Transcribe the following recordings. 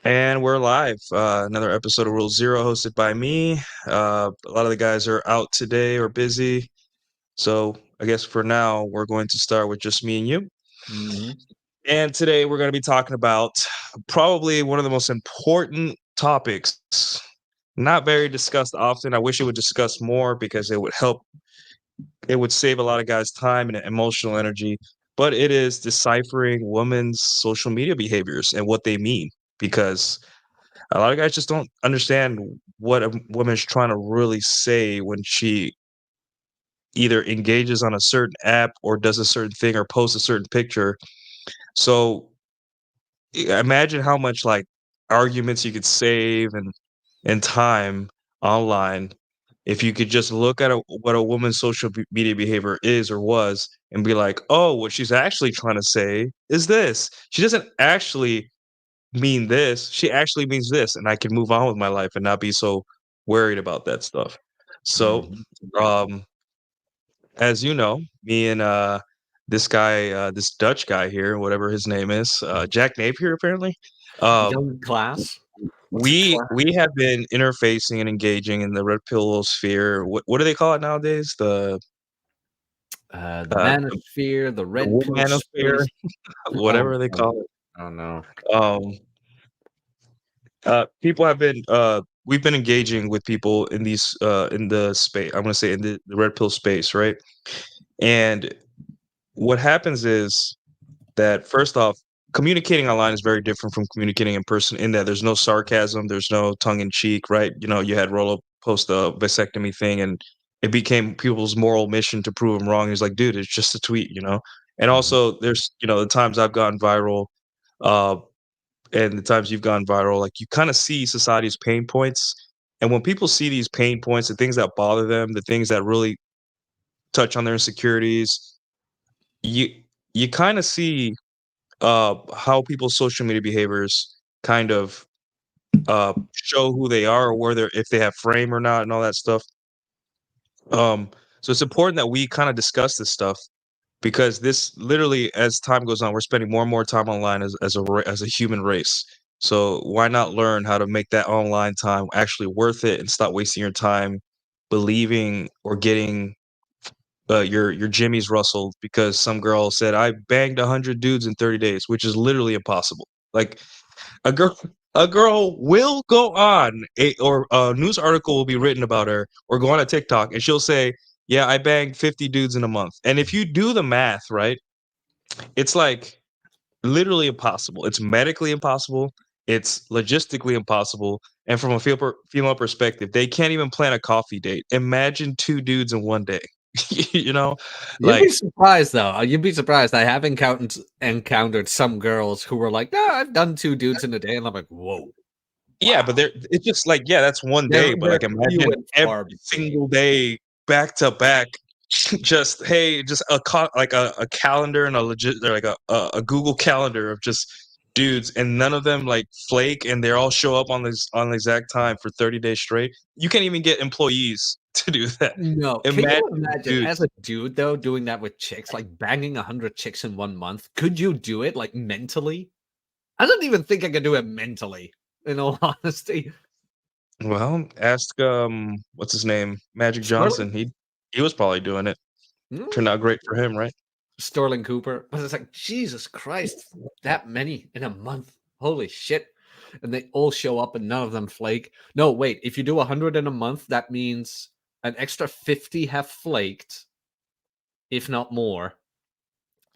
And we're live. Another episode of Rule Zero hosted by me. A lot of the guys are out today or busy. So I guess for now, we're going to start with just me and you. Mhm. And today we're going to be talking about probably one of the most important topics, not very discussed often. I wish it would discuss more because it would help, it would save a lot of guys' time and emotional energy. But it is deciphering women's social media behaviors and what they mean. Because a lot of guys just don't understand what a woman's trying to really say when she either engages on a certain app or does a certain thing or posts a certain picture. So imagine how much like arguments you could save and time online if you could just look at what a woman's social media behavior is or was and be like, oh, what she's actually trying to say is this. She doesn't actually mean this. She actually means this, and I can move on with my life and not be so worried about that stuff. So, Mhm. um, as you know, me and this guy, this Dutch guy here, whatever his name is, Jack Napier, apparently. Um, Young class. we have been interfacing and engaging in the red pill sphere. What do they call it nowadays? The The manosphere, the red pill womanosphere, space. whatever they No. call it. Oh no. Um, people have been we've been engaging with people in these in the space. I'm gonna say in the red pill space, right? And what happens is that first off, communicating online is very different from communicating in person. In that there's no sarcasm, there's no tongue in cheek, right? You know, you had Rolo post the vasectomy thing, and it became people's moral mission to prove him wrong. He's like, dude, it's just a tweet, you know. And Mhm. also, there's the times I've gone viral. Uh, and the times you've gone viral, like you kind of see society's pain points. And when people see these pain points, the things that bother them, the things that really touch on their insecurities, you you kind of see how people's social media behaviors kind of show who they are or where they're if they have frame or not and all that stuff. Um, so it's important that we kind of discuss this stuff because this literally, as time goes on, we're spending more and more time online as a human race. So why not learn how to make that online time actually worth it and stop wasting your time believing or getting your jimmies rustled because some girl said I banged 100 dudes in 30 days, which is literally impossible. Like a girl. A girl will go on or a news article will be written about her or go on a TikTok and she'll say, "Yeah, I banged 50 dudes in a month." And if you do the math, right, it's like literally impossible. It's medically impossible. It's logistically impossible. And from a female perspective, they can't even plan a coffee date. Imagine two dudes in one day. you know, You'd be like surprised though. You'd be surprised. I have encountered some girls who were like, "No, I've done 2 dudes in a day," and I'm like, "Whoa, yeah, but wow." it's just like yeah, that's one day. But They're like few imagine and every far between. single day back to back. Just hey, just like a calendar and a legit, they're like a Google calendar of just dudes, and none of them like flake, and they all show up on the exact time for 30 days straight. You can't even get employees to do that. No, can Imagine you imagine as dudes. a dude though doing that with chicks, like banging 100 chicks in 1 month? Could you do it like mentally? I don't even think I could do it mentally. In all honesty, Well, ask what's his name, Magic Sterling. Johnson. He was probably doing it. Turned Mm, out great for him, right? Sterling Cooper. But it's like, Jesus Christ, that many in a month. Holy shit. And they all show up and none of them flake. No, wait, if you do 100 in a month, that means an extra 50 have flaked, if not more.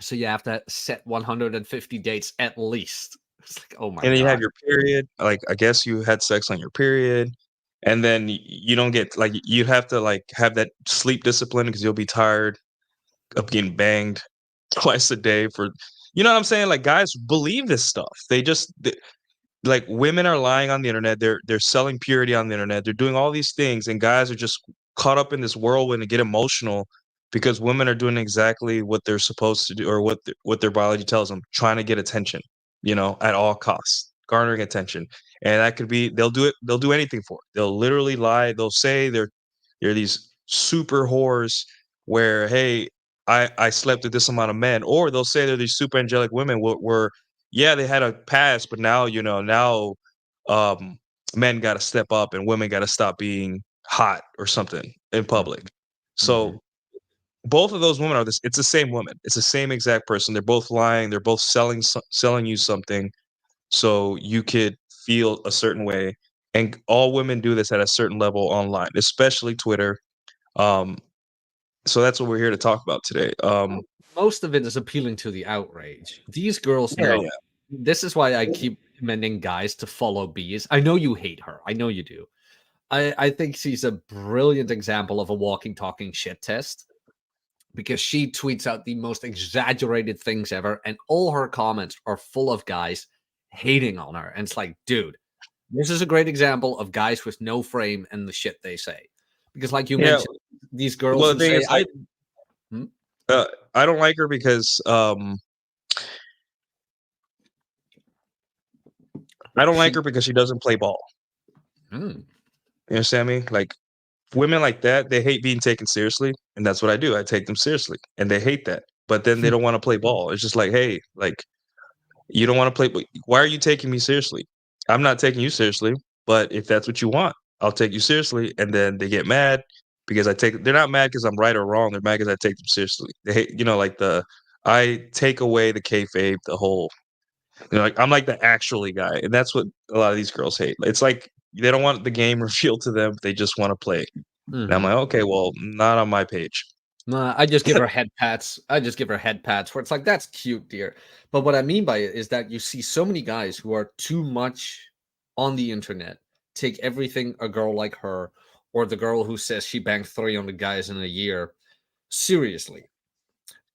So you have to set 150 dates at least. It's like, oh my And then you have God. your period. Like I guess you had sex on your period, and then you don't get like you'd have to like have that sleep discipline because you'll be tired of getting banged twice a day for you know what I'm saying? Like guys believe this stuff. Like women are lying on the internet. They're selling purity on the internet. They're doing all these things, and guys are just caught up in this whirlwind and get emotional because women are doing exactly what they're supposed to do or what their biology tells them, trying to get attention, at all costs, garnering attention. And that could be they'll do it, they'll do anything for it. They'll literally lie, they'll say they're these super whores where, hey, I slept with this amount of men, or they'll say they're these super angelic women where yeah, they had a past, but now, now um, men got to step up and women got to stop being hot or something in public. Mhm. So both of those women are this. It's the same woman. It's the same exact person. They're both lying. They're both selling you something so you could feel a certain way. And all women do this at a certain level online, especially Twitter. Um, so that's what we're here to talk about today. Most of it is appealing to the outrage. These girls Yeah, know. yeah, This is why I keep recommending guys to follow Bees. I know you hate her. I know you do. I think she's a brilliant example of a walking, talking shit test because she tweets out the most exaggerated things ever, and all her comments are full of guys hating on her. And it's like, dude, this is a great example of guys with no frame and the shit they say. Because, like you yeah. mentioned, these girls Well, who the thing say, is, like, Hmm? I don't like her because I don't like She, her because she doesn't play ball. Hmm. You understand me? Like women like that, they hate being taken seriously, and that's what I do. I take them seriously, and they hate that. But then they don't want to play ball. It's just like, hey, like you don't want to play. Why are you taking me seriously? I'm not taking you seriously. But if that's what you want, I'll take you seriously. And then they get mad because I take. They're not mad because I'm right or wrong. They're mad because I take them seriously. They hate, like I take away the kayfabe, the whole. Like I'm like the actually guy, and that's what a lot of these girls hate. It's like they don't want the game revealed to them; they just want to play. And I'm Mhm. like, okay, well, not on my page. Nah, I just give her head pats. I just give her head pats where it's like, that's cute, dear. But what I mean by it is that you see so many guys who are too much on the internet, take everything a girl like her or the girl who says she banged 300 guys in a year seriously.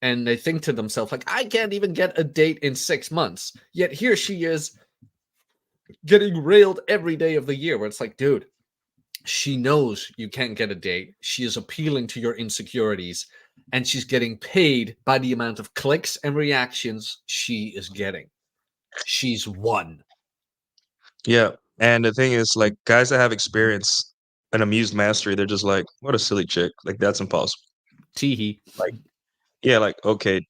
And they think to themselves, like, I can't even get a date in 6 months. Yet here she is getting railed every day of the year, where it's like, dude, she knows you can't get a date. She is appealing to your insecurities, and she's getting paid by the amount of clicks and reactions she is getting. She's won. Yeah, and the thing is, like, guys that have experience and amused mastery, they're just like, "What a silly chick! Like, that's impossible." Teehee. Like, yeah, like, okay,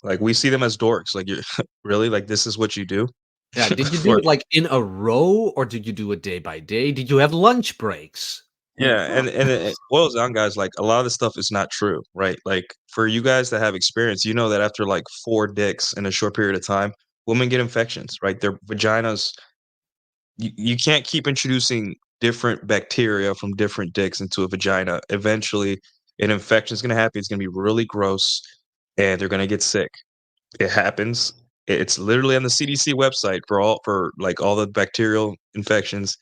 like we see them as dorks. Like, you really like this is what you do Yeah, did you do for it like in a row or did you do it day by day? Did you have lunch breaks? yeah, and it boils down, guys. Like, a lot of this stuff is not true, right? Like, for you guys that have experience, you know that after like 4 dicks in a short period of time, women get infections, right? Their vaginas you can't keep introducing different bacteria from different dicks into a vagina. Eventually, an infection is going to happen. It's going to be really gross, and they're going to get sick. It happens. It's literally on the CDC website for like all the bacterial infections.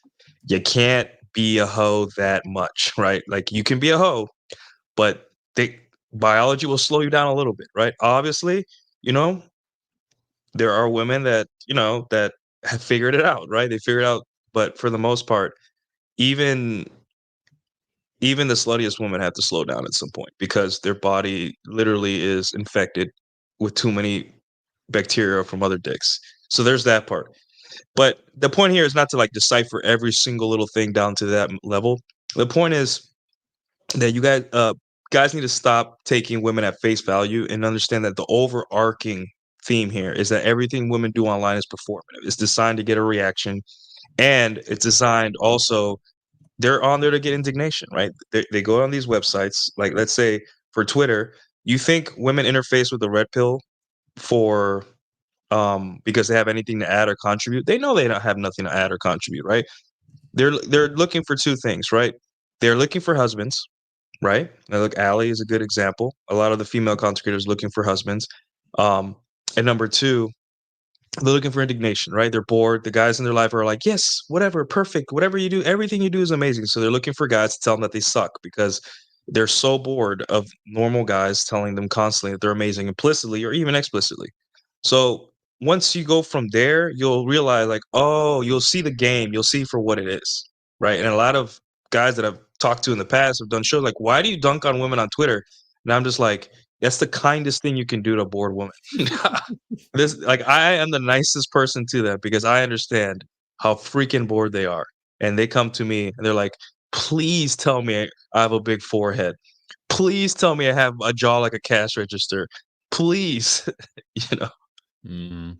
You can't be a hoe that much, right? Like you can be a hoe, but they biology will slow you down a little bit, right? Obviously, you know, there are women that, that have figured it out, right? They figured out, but for the most part, even even the sluttiest women have to slow down at some point because their body literally is infected with too many bacteria from other dicks. So there's that part. But the point here is not to like decipher every single little thing down to that level. The point is that you guys need to stop taking women at face value and understand that the overarching theme here is that everything women do online is performative. It's designed to get a reaction, and it's designed also they're on there to get indignation, right? They go on these websites, like let's say for Twitter, you think women interface with the red pill for because they have anything to add or contribute? They know they don't have nothing to add or contribute, right? They're looking for two things, right? They're looking for husbands, right? Now look, Allie is a good example. A lot of the female content creators looking for husbands. Um, and number two, they're looking for indignation, right? They're bored. The guys in their life are like, yes, whatever, perfect, whatever you do, everything you do is amazing. So they're looking for guys to tell them that they suck because they're so bored of normal guys telling them constantly that they're amazing implicitly or even explicitly. So once you go from there, you'll realize like, oh, you'll see the game, you'll see for what it is, right? And a lot of guys that I've talked to in the past have done shows like, why do you dunk on women on Twitter? And I'm just like, that's the kindest thing you can do to a bored woman. This like I am the nicest person to them because I understand how freaking bored they are. And they come to me and they're like, please tell me I have a big forehead. Please tell me I have a jaw like a cash register. Please. you know. Mm.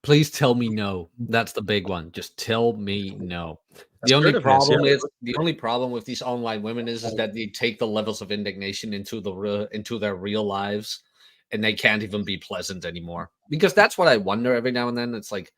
Please tell me no. That's the big one. Just tell me no. Assertiveness, yeah. The only problem with these online women is that they take the levels of indignation into their real lives, and they can't even be pleasant anymore. Because that's what I wonder every now and then. It's like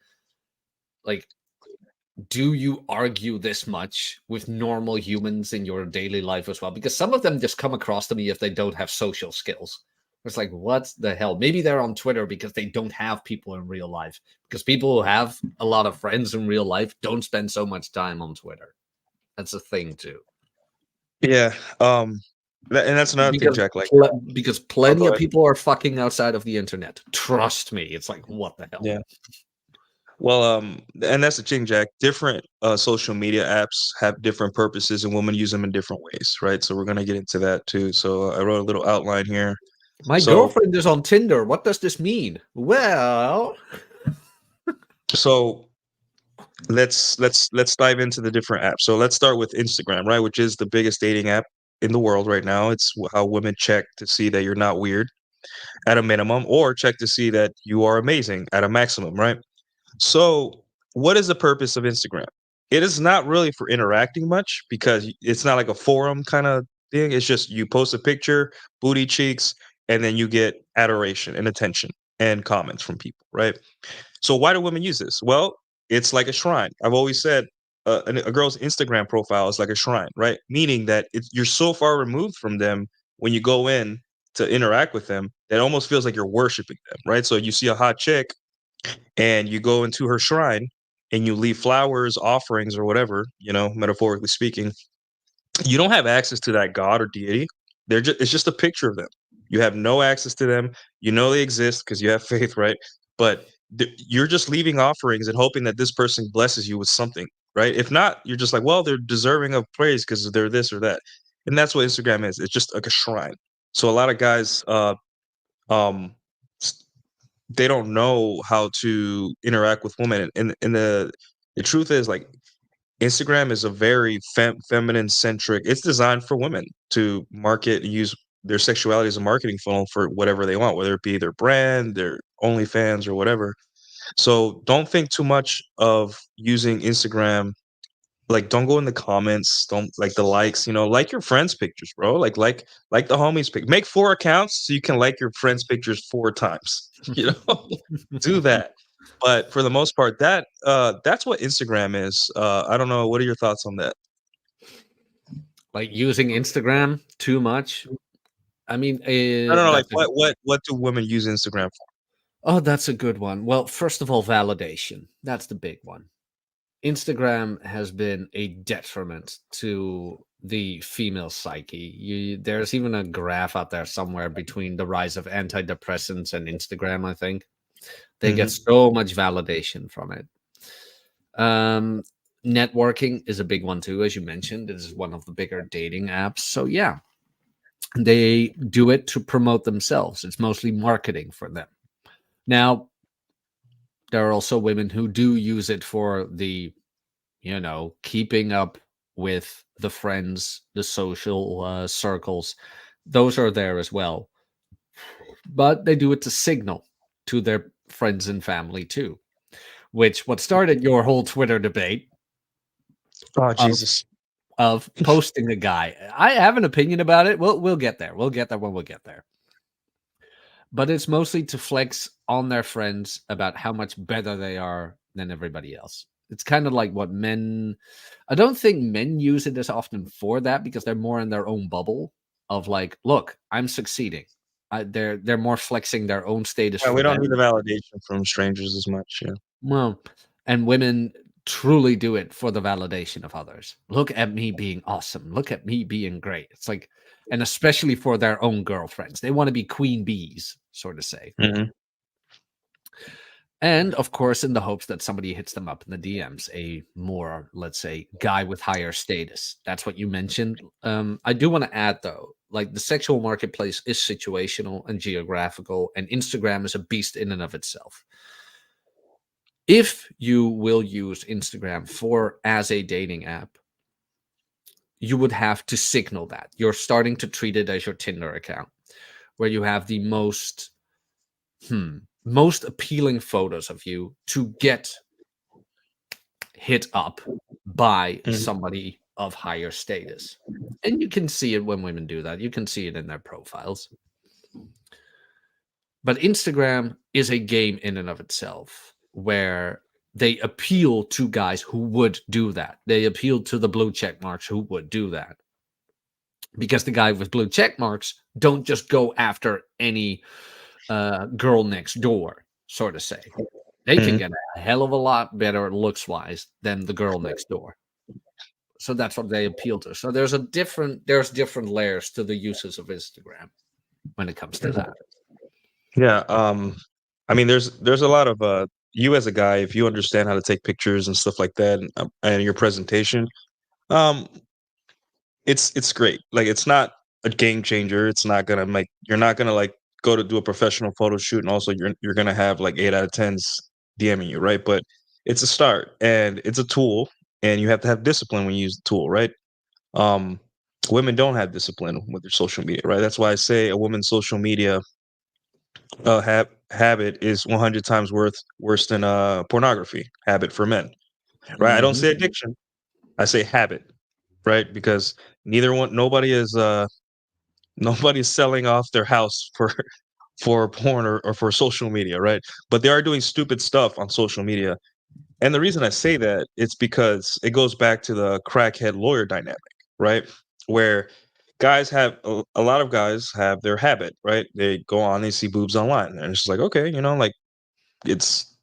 do you argue this much with normal humans in your daily life as well? Because some of them just come across to me if they don't have social skills. It's like, what the hell? Maybe they're on Twitter because they don't have people in real life. Because people who have a lot of friends in real life don't spend so much time on Twitter. That's a thing too. Yeah, and that's another thing, Because Jack, like because oh, plenty go of ahead. people are fucking outside of the internet. Trust me. It's like, what the hell? Yeah. Well, and that's the thing, Jack. Different social media apps have different purposes, and women use them in different ways, right? So we're gonna get into that too. So I wrote a little outline here. My So, girlfriend is on Tinder. What does this mean? Well, so let's dive into the different apps. So let's start with Instagram, right, which is the biggest dating app in the world right now. It's how women check to see that you're not weird at a minimum, or check to see that you are amazing at a maximum, right? So, what is the purpose of Instagram? It is not really for interacting much because it's not like a forum kind of thing. It's just you post a picture, booty cheeks, and then you get adoration and attention and comments from people, right? So, why do women use this? Well, it's like a shrine. I've always said a girl's Instagram profile is like a shrine, right? Meaning that you're so far removed from them when you go in to interact with them that it almost feels like you're worshiping them, right? So, you see a hot chick and you go into her shrine and you leave flowers, offerings, or whatever, metaphorically speaking, you don't have access to that god or deity. It's just a picture of them. You have no access to them. You know they exist because you have faith, right? But you're just leaving offerings and hoping that this person blesses you with something, right? If not, you're just like, well, they're deserving of praise because they're this or that. And that's what Instagram is. It's just like a shrine. So a lot of guys um they don't know how to interact with women, and the truth is, like, Instagram is a very feminine centric. It's designed for women to market and use their sexuality as a marketing funnel for whatever they want, whether it be their brand, their OnlyFans, or whatever. So don't think too much of using Instagram. Like, don't go in the comments, don't like the likes, like your friends' pictures, bro. Like the homies pic. Make 4 accounts so you can like your friends' pictures 4 times, you know? Do that. But for the most part, that's what Instagram is. I don't know, what are your thoughts on that? like using Instagram too much. I mean, I don't know, like, that's a what do women use Instagram for? oh, that's a good one. Well, first of all, validation. That's the big one. Instagram has been a detriment to the female psyche. There's even a graph out there somewhere between the rise of antidepressants and Instagram, I think. They get Mhm. so much validation from it. Um, Networking is a big one too, as you mentioned. It is one of the bigger dating apps. So yeah, they do it to promote themselves. It's mostly marketing for them. Now, there are also women who do use it for the, keeping up with the friends, the social circles. Those are there as well. But they do it to signal to their friends and family too, which what started your whole Twitter debate Oh, of Jesus. posting a guy. I have an opinion about it. We'll get there. We'll get there when we'll get there. But it's mostly to flex on their friends about how much better they are than everybody else. It's kind of like what men. I don't think men use it as often for that because they're more in their own bubble of like, look, I'm succeeding. They're more flexing their own status Yeah, for we don't need the them. validation from strangers as much, yeah. Well, and women truly do it for the validation of others. Look at me being awesome. Look at me being great. It's like, and especially for their own girlfriends, they want to be queen bees, sort of say. Mhm. And of course, in the hopes that somebody hits them up in the DMs, a more, let's say, guy with higher status. That's what you mentioned. I do want to add, though, like the sexual marketplace is situational and geographical, and Instagram is a beast in and of itself. If you will use Instagram for as a dating app, you would have to signal that you're starting to treat it as your Tinder account, where you have the most most appealing photos of you to get hit up by Mhm. somebody of higher status. And you can see it when women do that. You can see it in their profiles. But Instagram is a game in and of itself where they appeal to guys who would do that. They appeal to the blue check marks who would do that. Because the guy with blue check marks don't just go after any girl next door, so to say. They can Mhm. get a hell of a lot better looks wise than the girl next door. So that's what they appeal to. So there's different layers to the uses of Instagram when it comes to that. Yeah, I mean, there's a lot of you as a guy, if you understand how to take pictures and stuff like that, and your presentation, um, it's great. Like, it's not a game changer. It's not gonna make you're not gonna like go to do a professional photo shoot, and also you're gonna have like 8 out of 10s DMing you, right? But it's a start, and it's a tool, and you have to have discipline when you use the tool, right? Um, Women don't have discipline with their social media, right? That's why I say a woman's social media habit is 100 times worse than pornography habit for men, right? I don't Mhm. say addiction, I say habit, right? Because neither one nobody is nobody's selling off their house for for porn or for social media, right? But they are doing stupid stuff on social media. And the reason I say that, it's because it goes back to the crackhead lawyer dynamic, right? Where guys have a lot of guys have their habit, right? They go on, they see boobs online, and it's just like, okay, like it's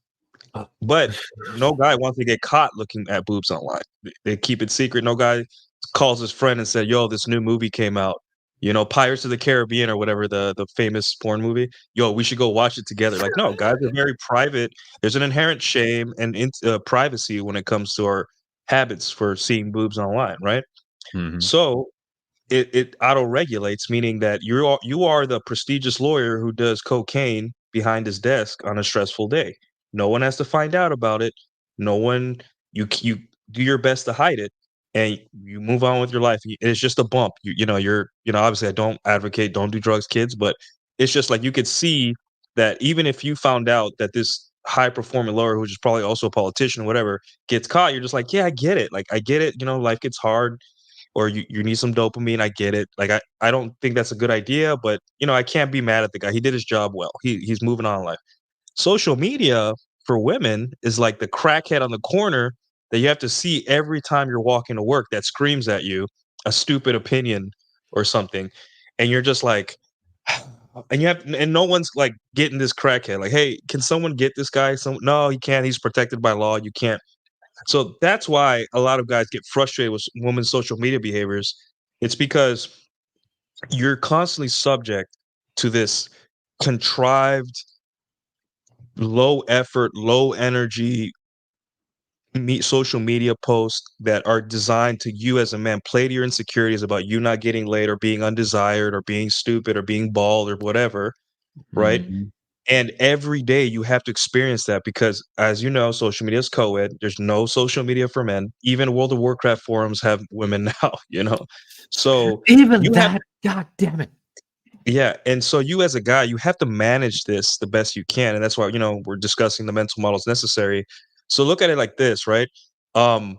Uh, but no guy wants to get caught looking at boobs online. They keep it secret. No guy calls his friend and said, "Yo, this new movie came out. Pirates of the Caribbean or whatever the famous porn movie. Yo, we should go watch it together." Like, no, guys are very private. There's an inherent shame and privacy when it comes to our habits for seeing boobs online, right? mhm. So it auto regulates, meaning that you are the prestigious lawyer who does cocaine behind his desk on a stressful day. No one has to find out about it. No one you do your best to hide it, and you move on with your life. It's just a bump. Obviously I don't advocate don't do drugs, kids, but it's just like you could see that even if you found out that this high performing lawyer, who's probably also a politician or whatever, gets caught, you're just like, yeah, I get it. Like, I get it. Life gets hard, or you need some dopamine. I get it. Like, I don't think that's a good idea, but I can't be mad at the guy. He did his job well. He's moving on in life. Social media for women is like the crackhead on the corner that you have to see every time you're walking to work, that screams at you a stupid opinion or something. And you're just like, and no one's like getting this crackhead. Like, hey, can someone get this guy? No, he can't. He's protected by law. You can't. So that's why a lot of guys get frustrated with women's social media behaviors. It's because you're constantly subject to this contrived, low effort, low energy social media posts that are designed to, you as a man, play to your insecurities about you not getting laid or being undesired or being stupid or being bald or whatever, right? Mhm. And every day you have to experience that because, as you know, social media is co-ed. There's no social media for men. Even World of Warcraft forums have women now. So Even you have, that, god damn it. yeah. And so you as a guy, you have to manage this the best you can. And that's why, we're discussing the mental models necessary. So look at it like this, right? Um,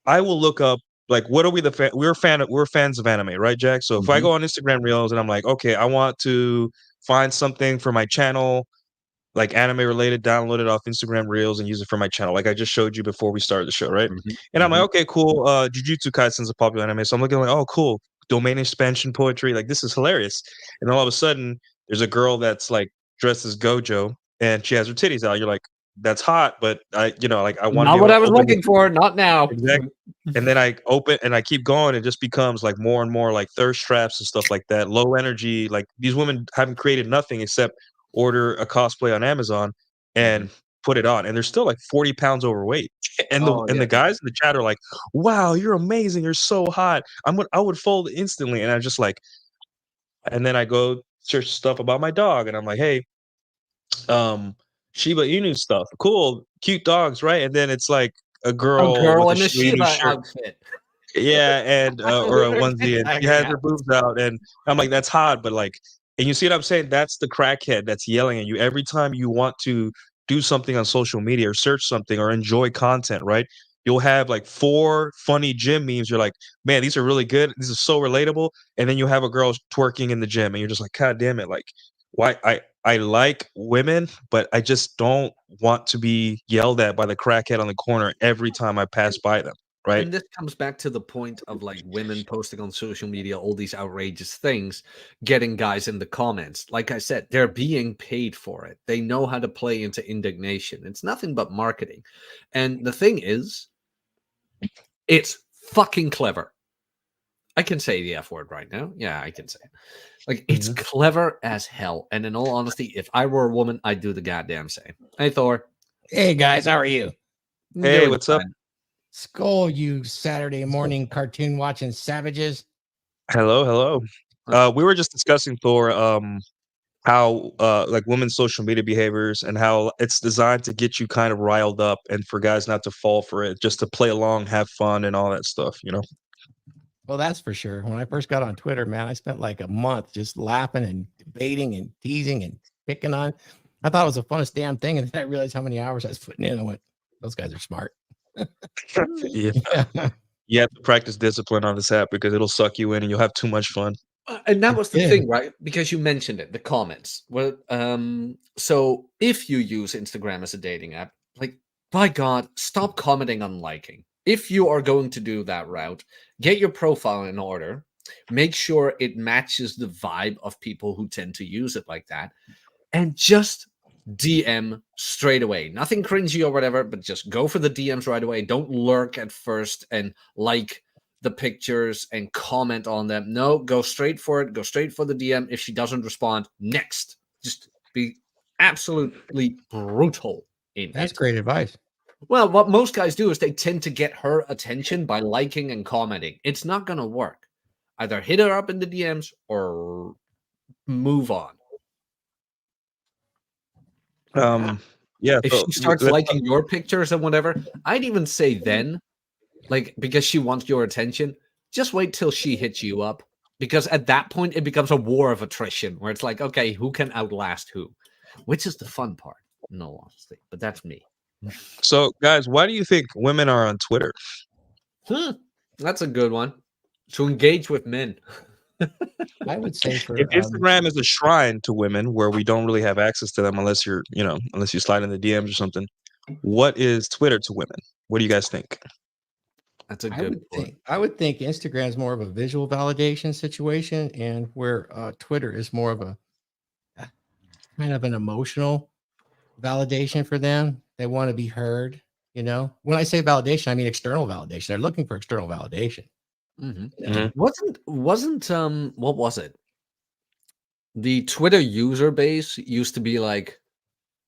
I will look up, like, what are we we're fans of anime, right, Jack? So if I Mhm. go on Instagram Reels and I'm like, okay, I want to find something for my channel, like anime related, download it off Instagram Reels and use it for my channel, like I just showed you before we started the show, right? Mhm. And I'm like, Mhm. okay, cool. Jujutsu Kaisen's a popular anime, so I'm looking like, oh, cool, domain expansion poetry, like this is hilarious. And then all of a sudden, there's a girl that's like dressed as Gojo, and she has her titties out. You're like, that's hot, but like I want to be Not able what to I was open this looking for, not now. exact. And then I open and I keep going. It just becomes like more and more like thirst traps and stuff like that. Low energy. Like, these women haven't created nothing except order a cosplay on Amazon Mhm. and put it on, and they're still like 40 pounds overweight. And the Oh, and yeah. the guys in the chat are like, "Wow, you're amazing. You're so hot. I would fold instantly." And I just like, and then I go search stuff about my dog, and I'm like, "Hey, um, Shiba Inu stuff. Cool, cute dogs, right?" And then it's like a A girl girl with a in a Shiba Inu Shiba shirt. outfit Yeah, and or a with her onesie, tits and she hanging has her out. boobs out, and I'm like, "That's hot," but, like, And you see what I'm saying? That's the crackhead that's yelling at you every time you want to do something on social media or search something or enjoy content, right? You'll have like 4 funny gym memes. You're like, man, these are really good. This is so relatable. And then you have a girl twerking in the gym, and you're just like, God damn it! Like, why? I like women, but I just don't want to be yelled at by the crackhead on the corner every time I pass by them, right? And this comes back to the point of like women posting on social media all these outrageous things, getting guys in the comments. Like I said, they're being paid for it. They know how to play into indignation. It's nothing but marketing. And the thing is, it's fucking clever. I can say the F word right now. Yeah, I can say it. Like, it's Mhm. clever as hell. And in all honesty, if I were a woman, I'd do the goddamn same. Hey, Thor. Hey guys, how are you? Hey, Doing what's up? fine. Skull, you Saturday morning cartoon watching savages. Hello, hello. We were just discussing Thor, how like women's social media behaviors and how it's designed to get you kind of riled up and for guys not to fall for it, just to play along, have fun, and all that stuff, you know? Well, that's for sure. When I first got on Twitter, man, I spent like a month just laughing and debating and teasing and picking on. I thought it was the funnest damn thing, and then I realized how many hours I was putting in. I went, "Those guys are smart." Yeah. Yeah, You have to practice discipline on this app because it'll suck you in and you'll have too much fun. And that I was the did. thing, right? Because you mentioned it, the comments. Well, so if you use Instagram as a dating app, like, by God, stop commenting on liking. If you are going to do that route, get your profile in order. Make sure it matches the vibe of people who tend to use it like that, and just DM straight away. Nothing cringy or whatever, but just go for the DMs right away. Don't lurk at first and like the pictures and comment on them. No, go straight for it. Go straight for the DM. If she doesn't respond, next. Just be absolutely brutal in That's it. great advice. Well, what most guys do is they tend to get her attention by liking and commenting. It's not going to work. Either hit her up in the DMs or move on. Yeah, Um, yeah, If so she starts let's liking your pictures and whatever, I'd even say then, like, because she wants your attention, just wait till she hits you up. Because at that point, it becomes a war of attrition where it's like, okay, who can outlast who? Which is the fun part, no, honestly. But that's me. so guys, why do you think women are on Twitter? Hmm, that's a good one. To engage with men. I would say If for Instagram is a shrine to women where we don't really have access to them unless you're, you know, unless you slide in the DMs or something, what is Twitter to women? What do you guys think? That's a I good would point. think Instagram is more of a visual validation situation, and where Twitter is more of a uh, kind of an emotional validation for them. They want to be heard. You know, when I say validation, I mean external validation. They're looking for external validation. Mhm. You know? Mhm. Wasn't what was it? The Twitter user base used to be like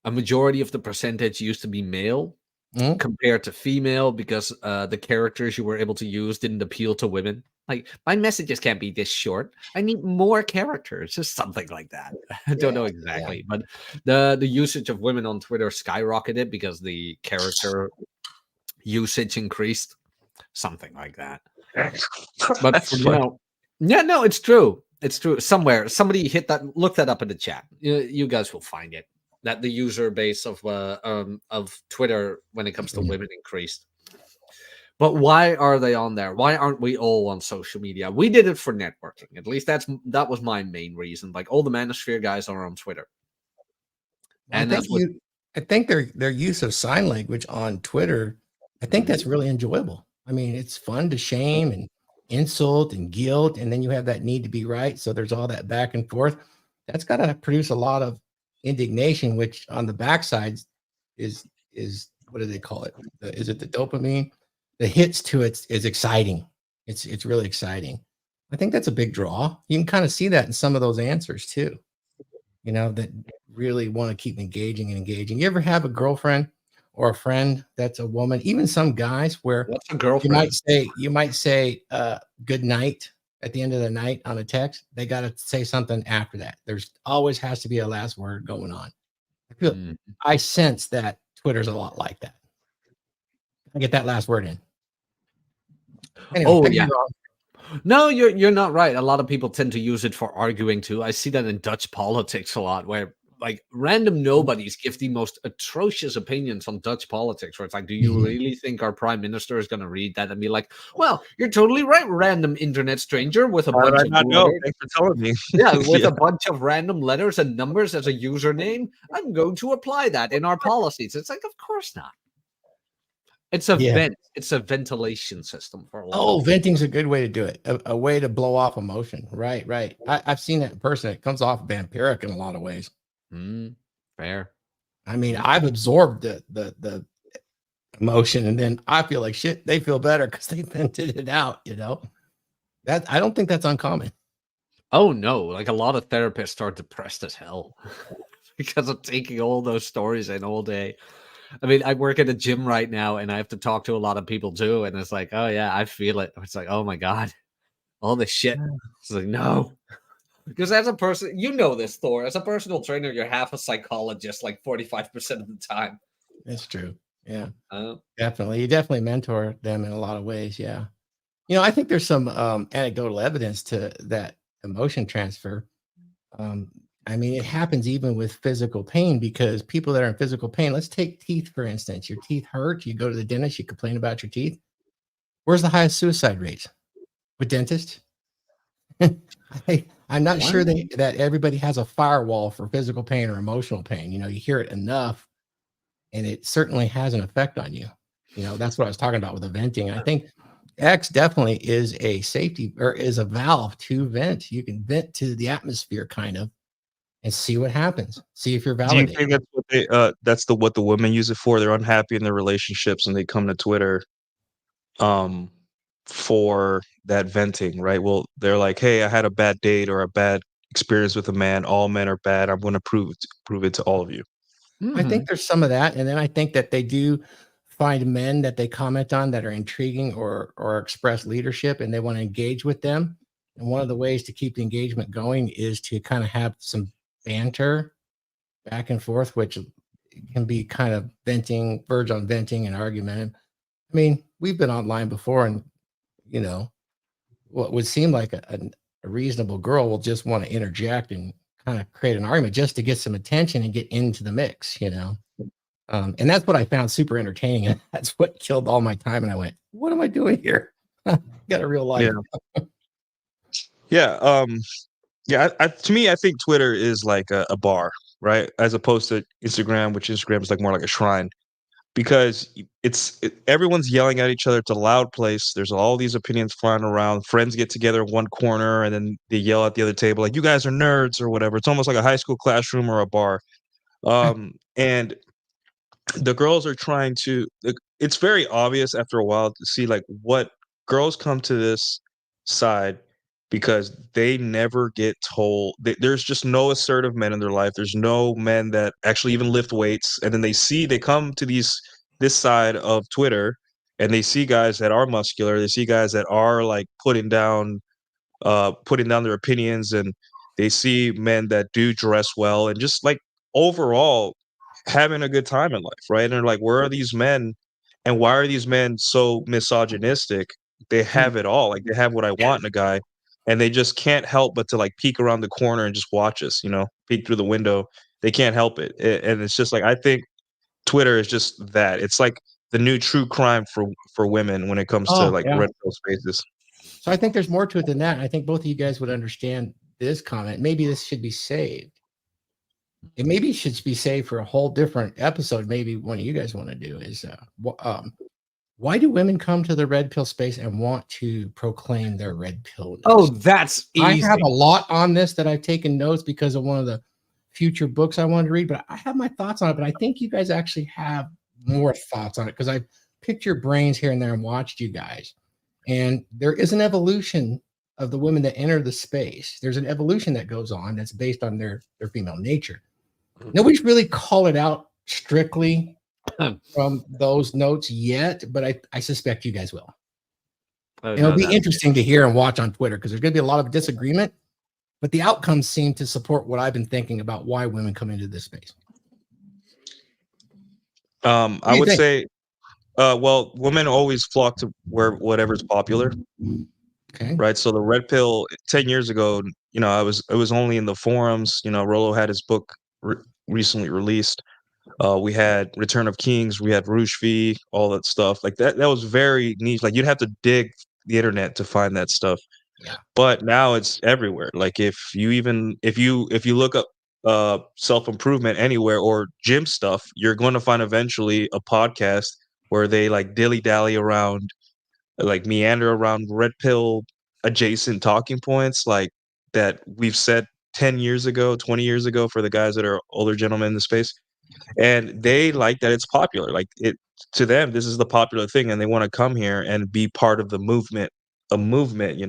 a majority of the percentage used to be male Mhm. compared to female because the characters you were able to use didn't appeal to women. Like, my messages can't be this short. I need more characters, just something like that. I don't Yeah, know yeah. exactly, but the usage of women on Twitter skyrocketed because the character usage increased, something like that. But That's for funny. now, yeah, no, it's true. It's true. Somewhere, somebody hit that. Look that up in the chat. You guys will find it. That the user base of Twitter when it comes to women increased. But why are they on there? Why aren't we all on social media? We did it for networking. At least that was my main reason. Like, all the Manosphere guys are on Twitter, I and think that's what. their use of sign language on Twitter, I think Mhm. that's really enjoyable. I mean, it's fun to shame and insult and guilt, and then you have that need to be right. So there's all that back and forth. That's got to produce a lot of indignation, which on the backside is what do they call it? Is it the dopamine? The hits to it is exciting. It's really exciting. I think that's a big draw. You can kind of see that in some of those answers too, that really want to keep engaging and engaging. You ever have a girlfriend or a friend that's a woman, even some guys where What's a you girlfriend? might say good night at the end of the night on a text. They got to say something after that. There's always has to be a last word going on. Mm. I sense that Twitter's a lot like that. I get that last word in. Anyway, Oh I could be yeah, wrong. No, you're not right. A lot of people tend to use it for arguing too. I see that in Dutch politics a lot, where like random nobodies give the most atrocious opinions on Dutch politics. Where it's like, do you Mhm. really think our prime minister is going to read that and be like, "Well, you're totally right, random internet stranger," with a How did I bunch of not know? letters? Thanks for telling me. Yeah, with Yeah. a bunch of random letters and numbers as a username. I'm going to apply that in our policies. It's like, of course not. It's a Yeah. vent. It's a ventilation system for a lot of Oh, people. venting's a good way to do it. A way to blow off emotion. Right, right. I've seen that in person. It comes off vampiric in a lot of ways. Fair. I mean, Yeah. I've absorbed the emotion, and then I feel like shit. They feel better because they vented it out. That I don't think that's uncommon. Oh no, like a lot of therapists are depressed as hell because of taking all those stories in all day. I mean, I work at a gym right now and I have to talk to a lot of people too. And it's like, oh yeah, I feel it. It's like, oh my God, all this shit. It's like, no. Because as a person, you know this, Thor. As a personal trainer, you're half a psychologist, like 45% of the time. It's true. Yeah, Uh, definitely. You definitely mentor them in a lot of ways. Yeah. I think there's some anecdotal evidence to that emotion transfer. Um, I mean, it happens even with physical pain because people that are in physical pain, let's take teeth, for instance. Your teeth hurt, you go to the dentist, you complain about your teeth. Where's the highest suicide rates? With dentists? I'm not what? sure that everybody has a firewall for physical pain or emotional pain. You hear it enough and it certainly has an effect on you. That's what I was talking about with the venting. I think X definitely is a safety or is a valve to vent. You can vent to the atmosphere kind of and see what happens. See if you're Do you validated. think that's what the women use it for? They're unhappy in their relationships and they come to Twitter um for that venting, right? Well, they're like, "Hey, I had a bad date or a bad experience with a man. All men are bad. I'm going to prove it to all of you." I Mhm. think there's some of that, and then I think that they do find men that they comment on that are intriguing or express leadership, and they want to engage with them. And one of the ways to keep the engagement going is to kind of have some banter back and forth, which can be kind of verge on venting and argument. I mean, we've been online before, and you know, what would seem like a reasonable girl will just want to interject and kind of create an argument just to get some attention and get into the mix. And that's what I found super entertaining. And that's what killed all my time. And I went, what am I doing here? Got a real Yeah. life. Yeah, yeah, to me, I think Twitter is like a bar, right? As opposed to Instagram, which Instagram is like more like a shrine because everyone's yelling at each other. It's a loud place. There's all these opinions flying around. Friends get together in one corner and then they yell at the other table like, "You guys are nerds" or whatever. It's almost like a high school classroom or a bar. And the girls are trying to it's very obvious after a while to see like what girls come to this side because they never get told there's just no assertive men in their life. There's no men that actually even lift weights, and then they come to this side of Twitter and they see guys that are muscular. They see guys that are like putting down their opinions, and they see men that do dress well and just like overall having a good time in life, right? And they're like, where are these men and why are these men so misogynistic? They Hmm. have it all. Like they have what I want in a guy, and they just can't help but to like peek around the corner and just watch us, peek through the window. They can't help it. And it's just like I think Twitter is just that. It's like the new true crime for women when it comes to Oh, like yeah. red pill spaces. So I think there's more to it than that. I think both of you guys would understand this comment. Maybe this should be saved. It maybe should be saved for a whole different episode. Maybe one of you guys want to do is why do women come to the red pill space and want to proclaim their red Oh, pillness? that's I have easy. a lot on this that I've taken notes because of one of the future books I wanted to read, but I have my thoughts on it. But I think you guys actually have more thoughts on it because I've picked your brains here and there and watched you guys. And there is an evolution of the women that enter the space. There's an evolution that goes on that's based on their female nature. Nobody's really called it out strictly from those notes yet, but I suspect you guys will. Oh, It'll no, be that's interesting to hear and watch on Twitter because there's going to be a lot of disagreement, but the outcomes seem to support what I've been thinking about why women come into this space. What I do you would think? say, well, women always flock to where whatever's popular. Okay. right? So the red pill 10 years ago, it was only in the forums. Rolo had his book recently released. We had Return of Kings, we had Rouge V, all that stuff. Like that was very niche. Like you'd have to dig the internet to find that stuff. Yeah. But now it's everywhere. Like if you look up self-improvement anywhere or gym stuff, you're going to find eventually a podcast where they like dilly-dally around, like meander around red pill adjacent talking points like that we've said 10 years ago, 20 years ago for the guys that are older gentlemen in the space. And they like that it's popular. Like it to them, this is the popular thing, and they want to come here and be part of the movement, a movement,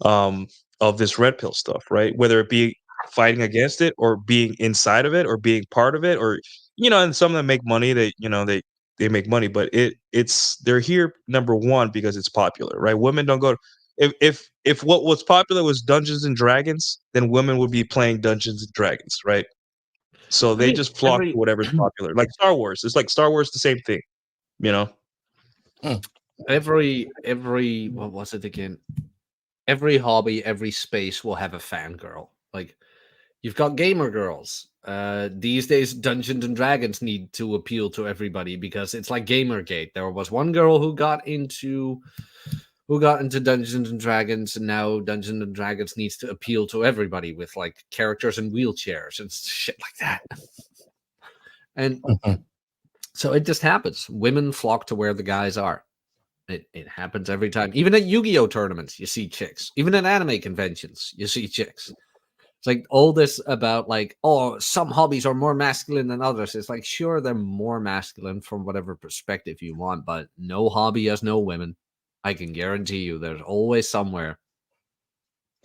um, of this red pill stuff, right? Whether it be fighting against it or being inside of it or being part of it, or and some of them make money. They make money, but it's they're here number one because it's popular, right? Women don't go. If what was popular was Dungeons and Dragons, then women would be playing Dungeons and Dragons, right? So I they mean, just flock to whatever's popular. Like Star Wars. It's like Star Wars, the same thing, you know? every what was it again? Every hobby, every space will have a fangirl. Like you've got gamer girls. These days, Dungeons and Dragons need to appeal to everybody because it's like Gamergate. There was one girl who got into Dungeons and Dragons, and now Dungeons and Dragons needs to appeal to everybody with like characters in wheelchairs and shit like that. And so it just happens. Women flock to where the guys are. It happens every time. Even at Yu-Gi-Oh tournaments, you see chicks. Even at anime conventions, you see chicks. It's like all this about like, oh, some hobbies are more masculine than others. It's like, sure, they're more masculine from whatever perspective you want, but no hobby has no women. I can guarantee you there's always somewhere.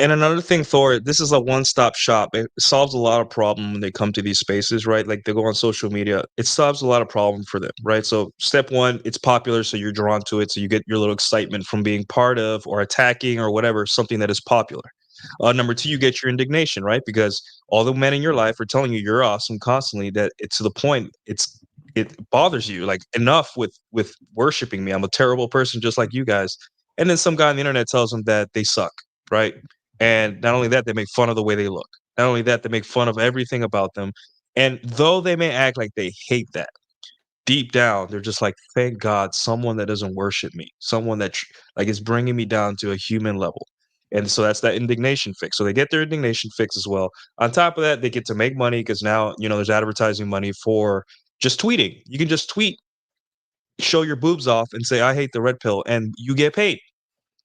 And another thing, Thor, this is a one-stop shop. It solves a lot of problem when they come to these spaces, right? Like they go on social media. It solves a lot of problem for them, right? So step one, it's popular, so you're drawn to it. So you get your little excitement from being part of or attacking or whatever, something that is popular. Number two, you get your indignation, right? Because all the men in your life are telling you you're awesome constantly, that it's to the point it bothers you. Like enough with worshiping me. I'm a terrible person just like you guys. And then some guy on the internet tells them that they suck, right? And not only that, they make fun of the way they look. Not only that, they make fun of everything about them. And though they may act like they hate that, deep down, they're just like, thank God, someone that doesn't worship me, someone that like is bringing me down to a human level. And so that's that indignation fix. So they get their indignation fix as well. On top of that, they get to make money because now, there's advertising money for just tweeting. You can just tweet, show your boobs off and say, I hate the red pill, and you get paid.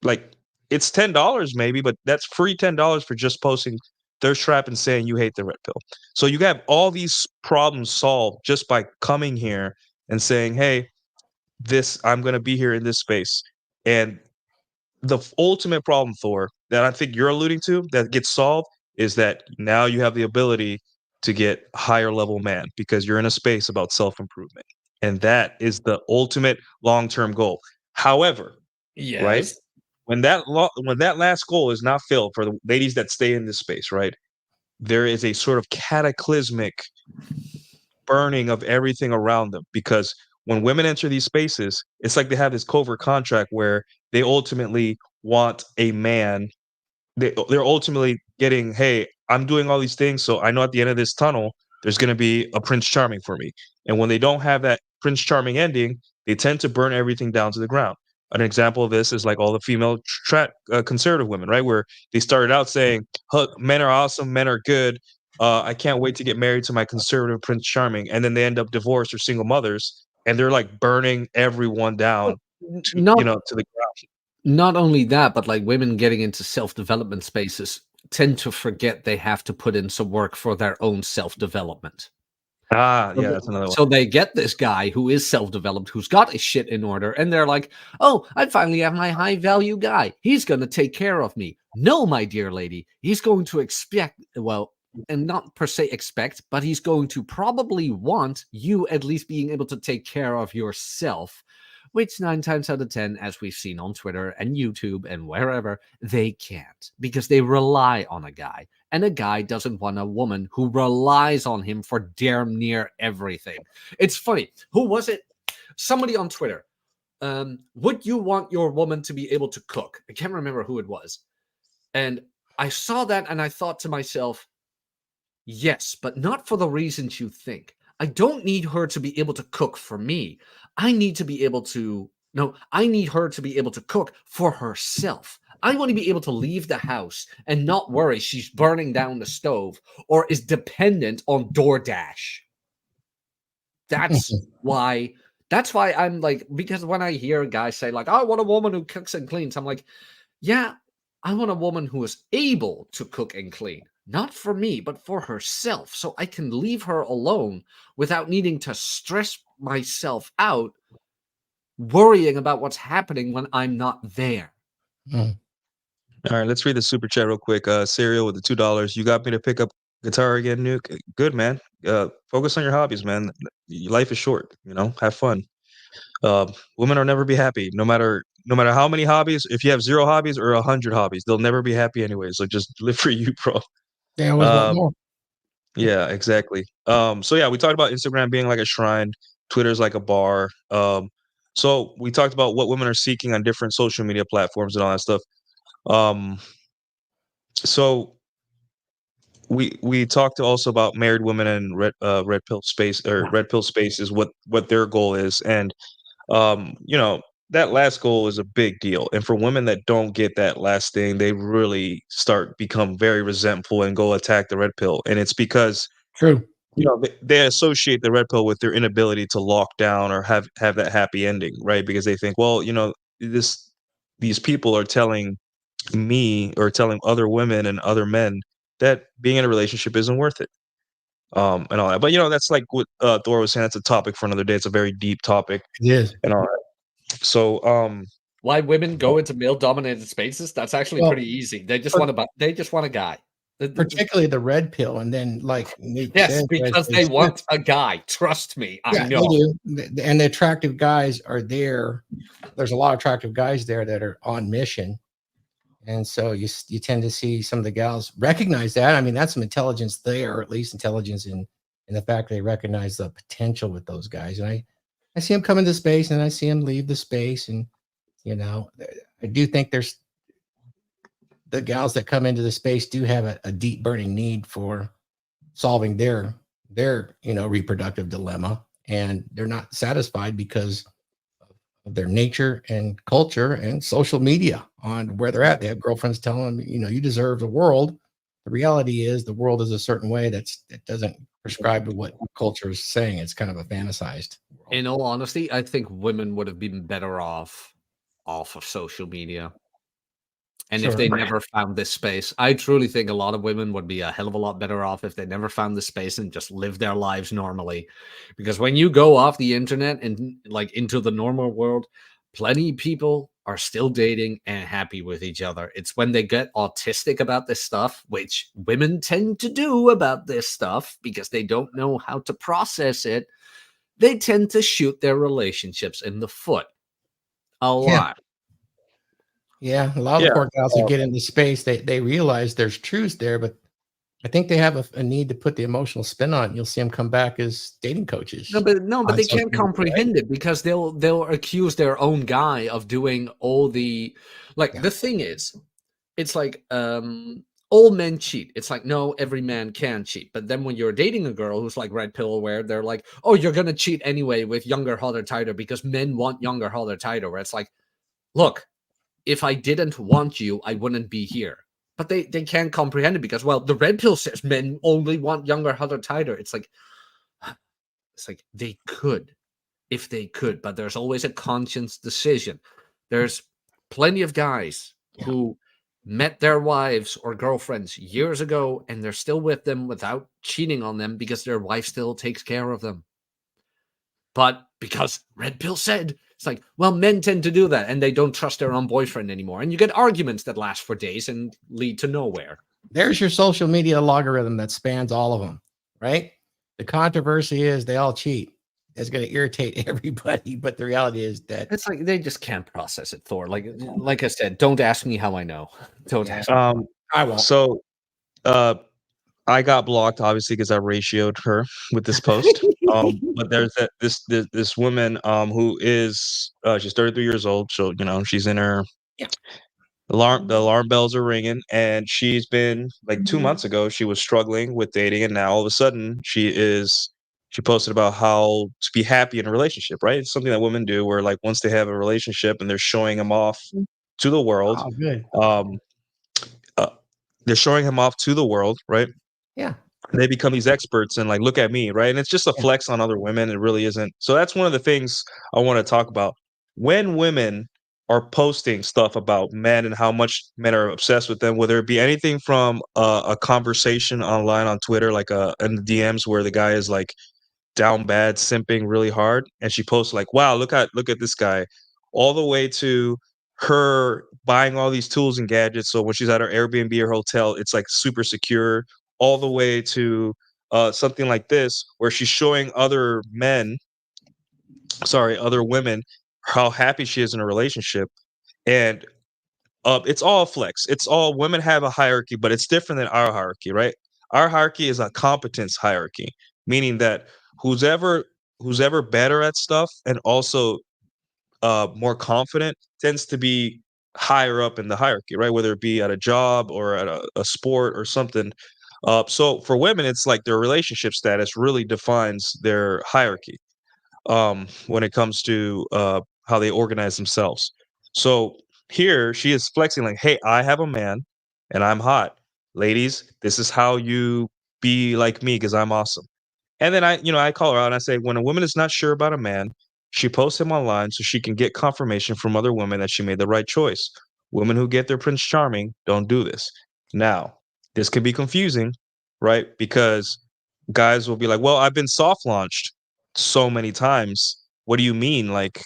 Like it's $10 maybe, but that's free $10 for just posting thirst trap and saying you hate the red pill. So you have all these problems solved just by coming here and saying, hey, I'm going to be here in this space. And the ultimate problem, Thor, that I think you're alluding to that gets solved is that now you have the ability to get higher level man because you're in a space about self-improvement. And that is the ultimate long-term goal. However, right? Yes. When that last goal is not filled for the ladies that stay in this space, right? There is a sort of cataclysmic burning of everything around them because when women enter these spaces, it's like they have this covert contract where they ultimately want a man. They're ultimately getting, hey, I'm doing all these things, so I know at the end of this tunnel, there's going to be a Prince Charming for me. And when they don't have that Prince Charming ending, they tend to burn everything down to the ground. An example of this is like all the female conservative women, right? Where they started out saying, huh, men are awesome, men are good. I can't wait to get married to my conservative Prince Charming. And then they end up divorced or single mothers, and they're like burning everyone down to, Not to the ground. not only that, but like women getting into self-development spaces tend to forget they have to put in some work for their own self-development. Ah, yeah, that's another one. So they get this guy who is self-developed, who's got his shit in order, and they're like, "Oh, I finally have my high-value guy. He's going to take care of me." No, my dear lady, he's going to expect, well, and not per se expect, but he's going to probably want you at least being able to take care of yourself, which 9 times out of 10, as we've seen on Twitter and YouTube and wherever, they can't because they rely on a guy. And a guy doesn't want a woman who relies on him for damn near everything. It's funny. Who was it? Somebody on Twitter would you want your woman to be able to cook? I can't remember who it was. And I saw that and I thought to myself, yes, but not for the reasons you think. I don't need her to be able to cook for me. I need to be able to, no, I need her to be able to cook for herself. I want to be able to leave the house and not worry she's burning down the stove or is dependent on DoorDash. That's why. That's why I'm like, because when I hear guys say like, I want a woman who cooks and cleans, I'm like, yeah, I want a woman who is able to cook and clean, not for me, but for herself, so I can leave her alone without needing to stress myself out, worrying about what's happening when I'm not there. Mm. All right, let's read the super chat real quick. Serial with the $2. You got me to pick up guitar again, Nuke. Good, man. Focus on your hobbies, man. Life is short. Have fun. Women will never be happy, no matter how many hobbies. If you have 0 hobbies or 100 hobbies, they'll never be happy anyway. So just live for you, bro. They always want Um, more. yeah, exactly. So yeah, we talked about Instagram being like a shrine, Twitter's like a bar. So we talked about what women are seeking on different social media platforms and all that stuff. Um, so we talked also about married women and red pill space, or red pill spaces, what their goal is. And that last goal is a big deal. And for women that don't get that last thing, they really become very resentful and go attack the red pill. And it's because True. they associate the red pill with their inability to lock down or have that happy ending, right? Because they think, well, these people are telling me or telling other women and other men that being in a relationship isn't worth it. And all that. But that's like what Thor was saying, that's a topic for another day. It's a very deep topic It is. and all that. So Why women go into male-dominated spaces? That's actually Well, pretty easy. They just want a guy. particularly the red pill, and then like Nuke Yes, said, because they want a guy. Trust me, I yeah, know. they do. And the attractive guys are there. There's a lot of attractive guys there that are on mission, and so you tend to see some of the gals recognize that. I mean, that's some intelligence there, or at least intelligence in the fact they recognize the potential with those guys. And I see them come into space, and I see them leave the space, and I do think there's the gals that come into the space do have a deep burning need for solving their reproductive dilemma, and they're not satisfied because of their nature and culture and social media on where they're at. They have girlfriends telling them, you deserve the world. The reality is the world is a certain way that doesn't prescribe to what culture is saying. It's kind of a fantasized world. In all honesty, I think women would have been better off of social media. And if Sure. they never found this space, I truly think a lot of women would be a hell of a lot better off if they never found this space and just live their lives normally. Because when you go off the internet and like into the normal world, plenty of people are still dating and happy with each other. It's when they get autistic about this stuff, which women tend to do about this stuff because they don't know how to process it. They tend to shoot their relationships in the foot a lot. Yeah, a lot of the poor gals that get into space, they realize there's truth there, but I think they have a need to put the emotional spin on it. You'll see them come back as dating coaches. No, but on they social can't media, comprehend it because they'll accuse their own guy of doing all the like. Yeah. The thing is, it's like all men cheat. It's like no, every man can cheat. But then when you're dating a girl who's like red pill aware, they're like, oh, you're gonna cheat anyway with younger, hotter, tighter because men want younger, hotter, tighter. Where it's like, look, if I didn't want you, I wouldn't be here. But they can't comprehend it because, well, the red pill says men only want younger, hotter, tighter. It's like they could if they could, but there's always a conscience decision. There's plenty of guys who met their wives or girlfriends years ago and they're still with them without cheating on them because their wife still takes care of them. But because red pill said, it's like, well, men tend to do that and they don't trust their own boyfriend anymore. And you get arguments that last for days and lead to nowhere. There's your social media logarithm that spans all of them, right? The controversy is they all cheat. It's going to irritate everybody, but the reality is that It's like they just can't process it, Thor. Like I said, don't ask me how I know. Don't ask me. I won't. So I got blocked obviously because I ratioed her with this post. But there's this woman who is she's 33 years old, so she's in her Yeah. the alarm bells are ringing, and she's been like 2 months ago she was struggling with dating, and now all of a sudden she posted about how to be happy in a relationship, right? It's something that women do where like once they have a relationship and they're showing them off to the world, Oh, good. um uh, they're showing him off to the world, right? Yeah. They become these experts and like look at me, right? And it's just a Yeah. flex on other women. It really isn't. So that's one of the things I want to talk about. When women are posting stuff about men and how much men are obsessed with them, whether it be anything from a conversation online on Twitter, like in the DMs where the guy is like down bad, simping really hard, and she posts like, "Wow, look at this guy," all the way to her buying all these tools and gadgets. So when she's at her Airbnb or hotel, it's like super secure. All the way to something like this, where she's showing other women, how happy she is in a relationship, and it's all flex. It's all women have a hierarchy, but it's different than our hierarchy, right? Our hierarchy is a competence hierarchy, meaning that who's ever who's ever better at stuff and also more confident tends to be higher up in the hierarchy, right? Whether it be at a job or at a sport or something. So for women, it's like their relationship status really defines their hierarchy when it comes to how they organize themselves. So here she is flexing like, "Hey, I have a man and I'm hot. Ladies, this is how you be like me because I'm awesome." And then I call her out and I say, when a woman is not sure about a man, she posts him online so she can get confirmation from other women that she made the right choice. Women who get their Prince Charming don't do this. Now, this can be confusing, right? Because guys will be like, "Well, I've been soft launched so many times. What do you mean? Like,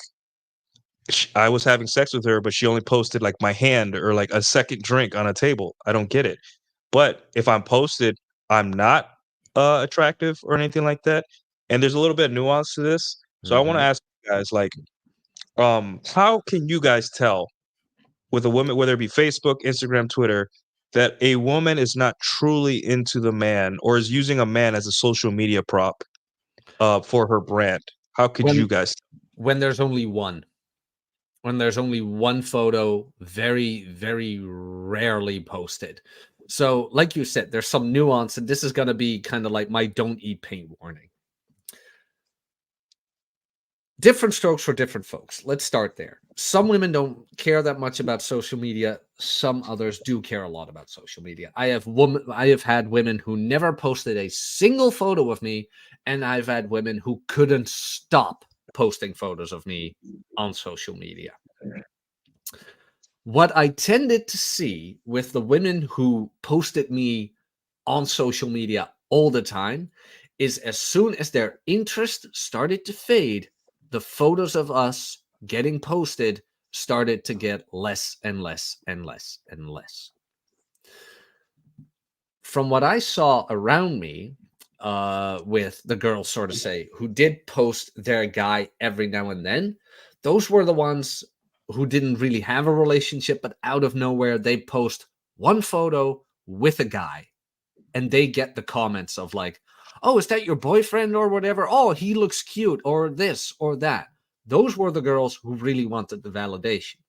I was having sex with her, but she only posted like my hand or like a second drink on a table. I don't get it." But if I'm posted, I'm not attractive or anything like that. And there's a little bit of nuance to this. So I want to Mhm. ask you guys, like, how can you guys tell with a woman, whether it be Facebook, Instagram, Twitter, that a woman is not truly into the man or is using a man as a social media prop for her brand? How could you When guys? when there's only one. When there's only one photo, very, very rarely posted. So, like you said, there's some nuance, and this is gonna be kind of like my don't eat paint warning. Different strokes for different folks. Let's start there. Some women don't care that much about social media. Some others do care a lot about social media. I have had women who never posted a single photo of me, and I've had women who couldn't stop posting photos of me on social media. What I tended to see with the women who posted me on social media all the time is as soon as their interest started to fade, the photos of us getting posted started to get less and less and less and less. From what I saw around me, with the girls, sort of say, who did post their guy every now and then, those were the ones who didn't really have a relationship, but out of nowhere, they post one photo with a guy and they get the comments of like, "Oh, is that your boyfriend or whatever? Oh, he looks cute," or this or that. Those were the girls who really wanted the validation.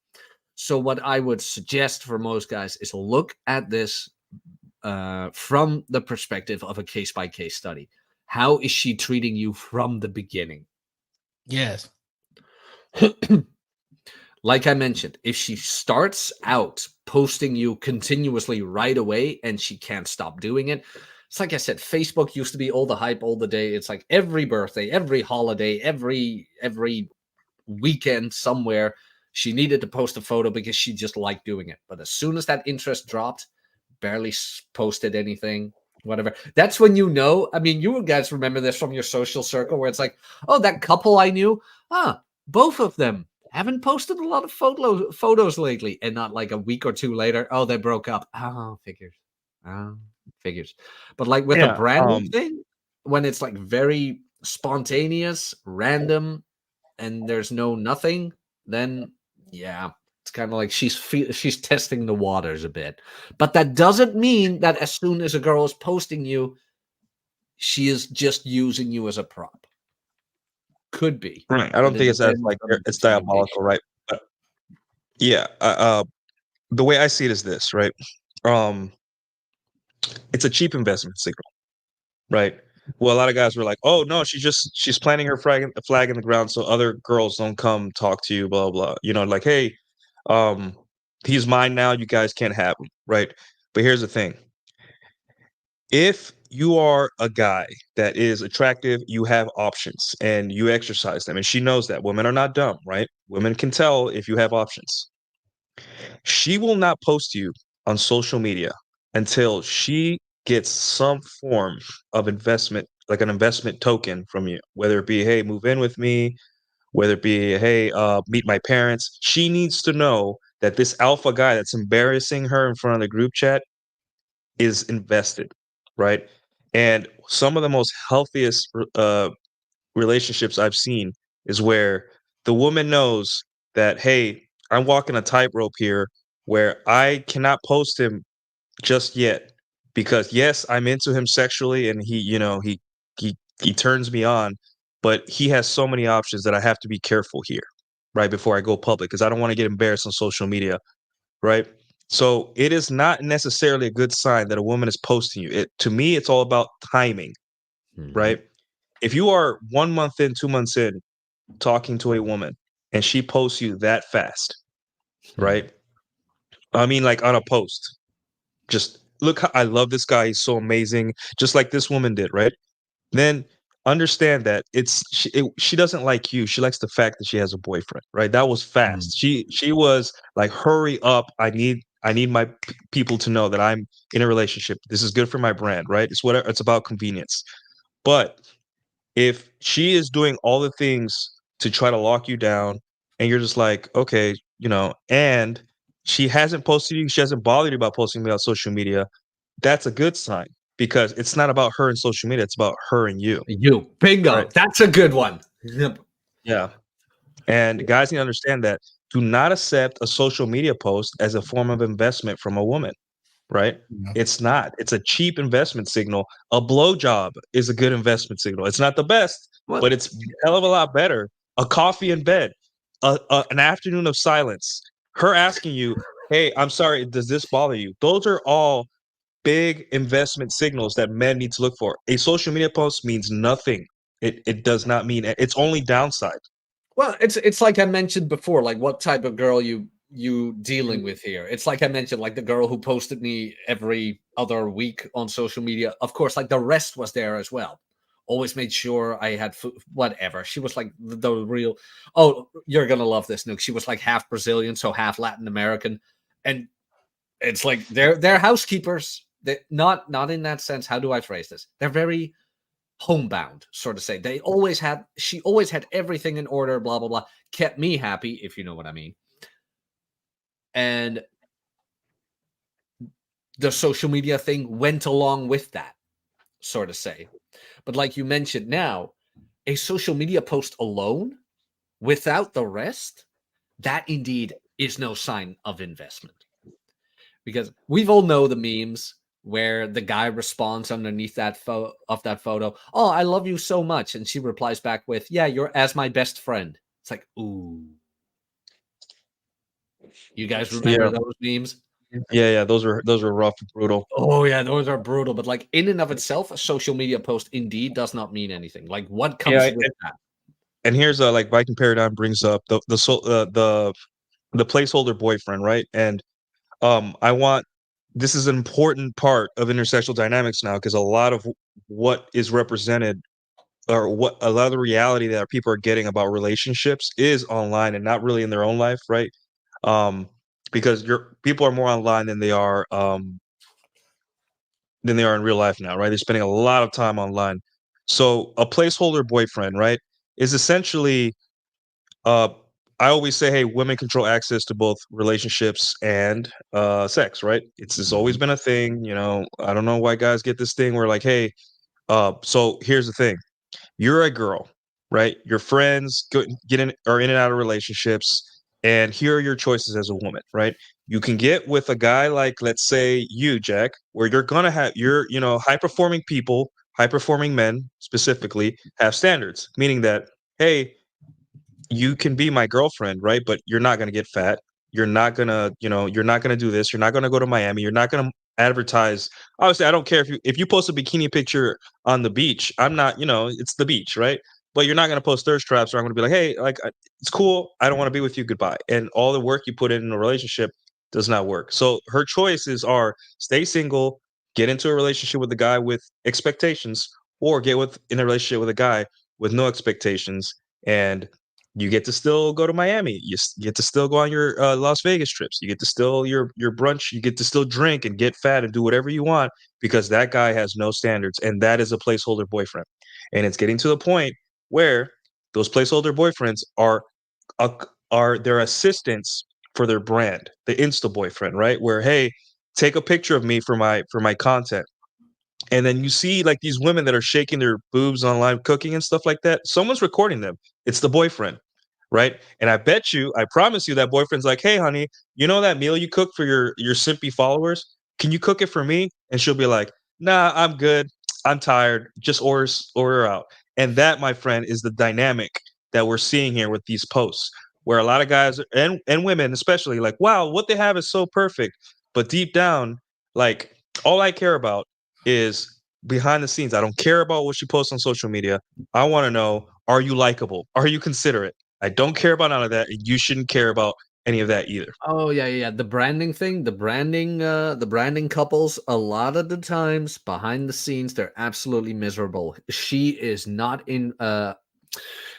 So what I would suggest for most guys is look at this from the perspective of a case by case study. How is she treating you from the beginning? Yes. Like I mentioned, if she starts out posting you continuously right away and she can't stop doing it, it's like I said, Facebook used to be all the hype all the day. It's like every birthday, every holiday, every weekend somewhere, she needed to post a photo because she just liked doing it. But as soon as that interest dropped, barely posted anything, whatever. That's when you know. I mean, you guys remember this from your social circle where it's like, "Oh, that couple I knew, both of them haven't posted a lot of photos lately," and not like a week or two later, "Oh, they broke up." Oh, figures. Oh, figures. But like with a Yeah. brand new thing, when it's like very spontaneous, random, and there's no nothing, then yeah, It's kind of like she's testing the waters a bit. But that doesn't mean that as soon as a girl is posting you, she is just using you as a prop. Could be. Right. I don't And it think it's as depends like on the it's communication. diabolical, right? But yeah, the way I see it is this, right? Um, it's a cheap investment signal, right? Well, a lot of guys were like, "Oh no, she's planting her flag in the ground so other girls don't come talk to you." Blah blah. You know, like, hey, um, he's mine now. You guys can't have him, right? But here's the thing: if you are a guy that is attractive, you have options and you exercise them, and she knows that women are not dumb, right? Women can tell if you have options. She will not post you on social media until she gets some form of investment, like an investment token from you, whether it be, hey, move in with me, whether it be, hey, meet my parents. She needs to know that this alpha guy that's embarrassing her in front of the group chat is invested, right? And some of the most healthiest relationships I've seen is where the woman knows that, hey, I'm walking a tightrope here where I cannot post him just yet because yes, I'm into him sexually and he turns me on, but he has so many options that I have to be careful here, right? Before I go public because I don't want to get embarrassed on social media, right? So it is not necessarily a good sign that a woman is posting you. It to me, it's all about timing, Mhm. right? If you are 1 month in, 2 months in, talking to a woman and she posts you that fast, Mhm. right? I mean, like on a post, just look, I love this guy. He's so amazing, just like this woman did, right? Then understand that she doesn't like you. She likes the fact that she has a boyfriend, right? That was Mhm. fast. She was like, hurry up! I need my people to know that I'm in a relationship. This is good for my brand, right? It's whatever. It's about convenience. But if she is doing all the things to try to lock you down and you're just like, okay, and she hasn't posted you, she hasn't bothered you about posting me on social media, that's a good sign because it's not about her and social media, it's about her and you. You Right. bingo. That's a good one. Yep. Yeah. And guys need to understand that do not accept a social media post as a form of investment from a woman. Right? Yeah. It's not. It's a cheap investment signal. A blowjob is a good investment signal. It's not the best, Well, but it's a hell of a lot better. A coffee in bed, an afternoon of silence, her asking you, "Hey, I'm sorry, does this bother you?" Those are all big investment signals that men need to look for. A social media post means nothing. It does not mean it's only downside. well, it's like I mentioned before, like what type of girl you dealing with here. It's like I mentioned, like the girl who posted me every other week on social media. Of course, like the rest was there as well. Always made sure I had food, whatever. She was like the real. Oh, you're gonna love this, Nuke. She was like half Brazilian, so half Latin American, and it's like they're housekeepers. They not in that sense. How do I phrase this? They're very homebound, sort of say. She always had everything in order, blah, blah, blah. Kept me happy, if you know what I mean. And the social media thing went along with that, sort of say. But like you mentioned now, a social media post alone, without the rest, that indeed is no sign of investment. Because we've all know the memes where the guy responds underneath that photo, "Oh, I love you so much," and she replies back with, "Yeah, you're as my best friend." It's like, ooh, you guys remember Yeah. those memes? Yeah. Those are rough and brutal. Oh yeah, those are brutal. But like in and of itself, a social media post indeed does not mean anything. Like what comes Yeah. with that? And here's like Viking Paradigm brings up the placeholder boyfriend, right? And I want this is an important part of intersexual dynamics now because a lot of what is represented or what a lot of the reality that people are getting about relationships is online and not really in their own life, right? Um, because your people are more online than they are in real life now, right? They're spending a lot of time online. So a placeholder boyfriend, right, is essentially uh I always say, hey, women control access to both relationships and sex, right? It's always Mhm. been a thing, I don't know why guys get this thing where like, hey, so here's the thing. You're a girl, right? Your friends get in are in and out of relationships. and here are your choices as a woman, right? You can get with a guy like, let's say you, Jack, where you're gonna have high performing people, high performing men specifically have standards, meaning that, hey, you can be my girlfriend, right? But you're not gonna get fat. You're not gonna do this. You're not gonna go to Miami. You're not gonna advertise. Obviously, I don't care if you post a bikini picture on the beach. I'm not, it's the beach, right? But you're not gonna post thirst traps, or I'm gonna be like, hey, it's cool. I don't want to be with you. Goodbye. And all the work you put in a relationship does not work. So her choices are stay single, get into a relationship with a guy with expectations, or in a relationship with a guy with no expectations, and you get to still go to Miami. Get to still go on your Las Vegas trips. You get to still your brunch. You get to still drink and get fat and do whatever you want because that guy has no standards, and that is a placeholder boyfriend. And it's getting to the point where those placeholder boyfriends uh, are their assistants for their brand, the Insta boyfriend, right? Where, hey, take a picture of me for my content. And then you see like these women that are shaking their boobs online cooking and stuff like that. Someone's recording them. It's the boyfriend, right? And I promise you that boyfriend's like, "Hey honey, you know that meal you cook for your simpy followers? Can you cook it for me?" And she'll be like, "Nah, I'm good. I'm tired. Just order out." And that, my friend, is the dynamic that we're seeing here with these posts, where a lot of guys and women especially like, "Wow, what they have is so perfect." But deep down, like all I care about is behind the scenes. I don't care about what you post on social media. I want to know, are you likable? Are you considerate? I don't care about none of that. And you shouldn't care about any of that either. Oh yeah. The branding thing, the branding couples, a lot of the times behind the scenes, they're absolutely miserable. She is not in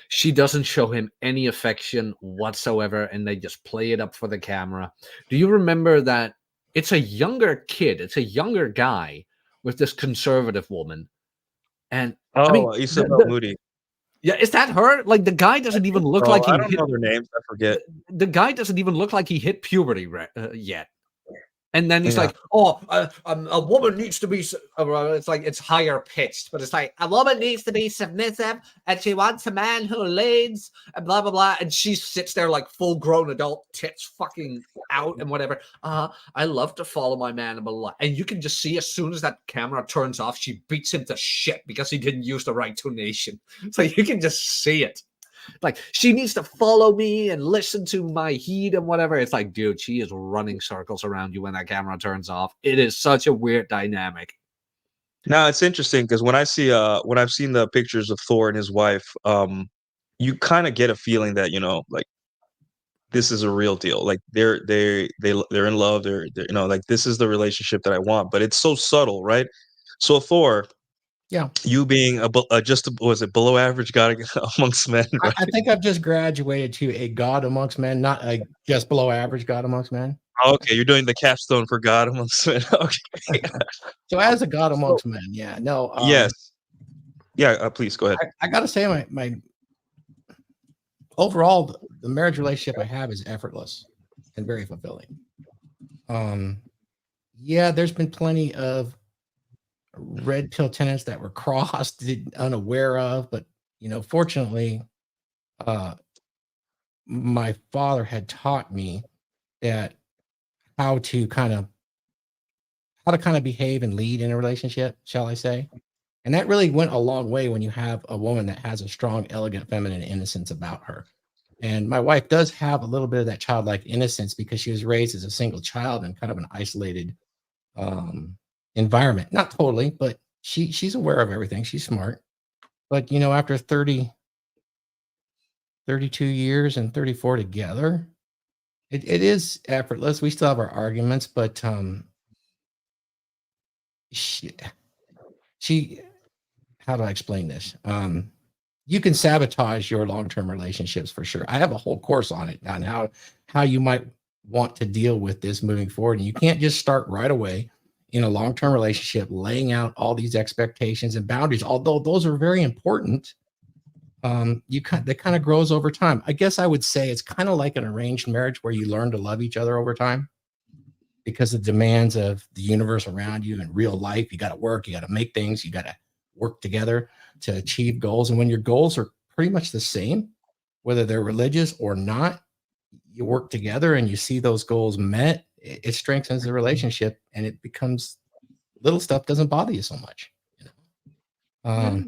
she doesn't show him any affection whatsoever, and they just play it up for the camera. Do you remember that it's a younger kid, it's a younger guy with this conservative woman? And I mean, Oh, Isabel Moody. yeah, is that her? Like the guy doesn't even look Oh, like I he don't hit know their names. I forget. the guy doesn't even look like he hit puberty yet. And then he's Yeah. like, "Oh, a woman needs to be." Well, it's like it's higher pitched, but it's like a woman needs to be submissive, and she wants a man who leads, and blah blah blah. And she sits there like full grown adult, tits fucking out and whatever. I love to follow my man, and you can just see as soon as that camera turns off, she beats him to shit because he didn't use the right tonation. So you can just see it. Like she needs to follow me and listen to my heat and whatever. It's like, dude, she is running circles around you when that camera turns off. It is such a weird dynamic. Now it's interesting because when I've seen the pictures of Thor and his wife, you kind of get a feeling that, like this is a real deal. Like they're in love. They're like this is the relationship that I want. But it's so subtle, right? So Thor, Yeah. you being was it below average god amongst men, right? I think I've just graduated to a god amongst men, not a just below average god amongst men. Okay, you're doing the capstone for God amongst men. Okay. So as a god So amongst men, yeah, no, yes. Yeah, please go ahead. I gotta say my overall the marriage relationship I have is effortless and very fulfilling. Yeah, there's been plenty of red pill tenants that were crossed, unaware of, but fortunately, uh, my father had taught me that how to kind of behave and lead in a relationship, shall I say. And that really went a long way when you have a woman that has a strong, elegant, feminine innocence about her. And my wife does have a little bit of that childlike innocence because she was raised as a single child in kind of an isolated environment. Not totally, but she's aware of everything. She's smart. But after 32 years and 34 together, it is effortless. We still have our arguments, but she how do I explain this? You can sabotage your long-term relationships for sure. I have a whole course on it, on how you might want to deal with this moving forward. And you can't just start right away in a long-term relationship laying out all these expectations and boundaries, although those are very important. That kind of grows over time. I guess I would say it's kind of like an arranged marriage where you learn to love each other over time because the demands of the universe around you in real life. You got to work, you got to make things, you got to work together to achieve goals. And when your goals are pretty much the same, whether they're religious or not, you work together and you see those goals met, it strengthens the relationship, and it becomes little stuff doesn't bother you so much. You know?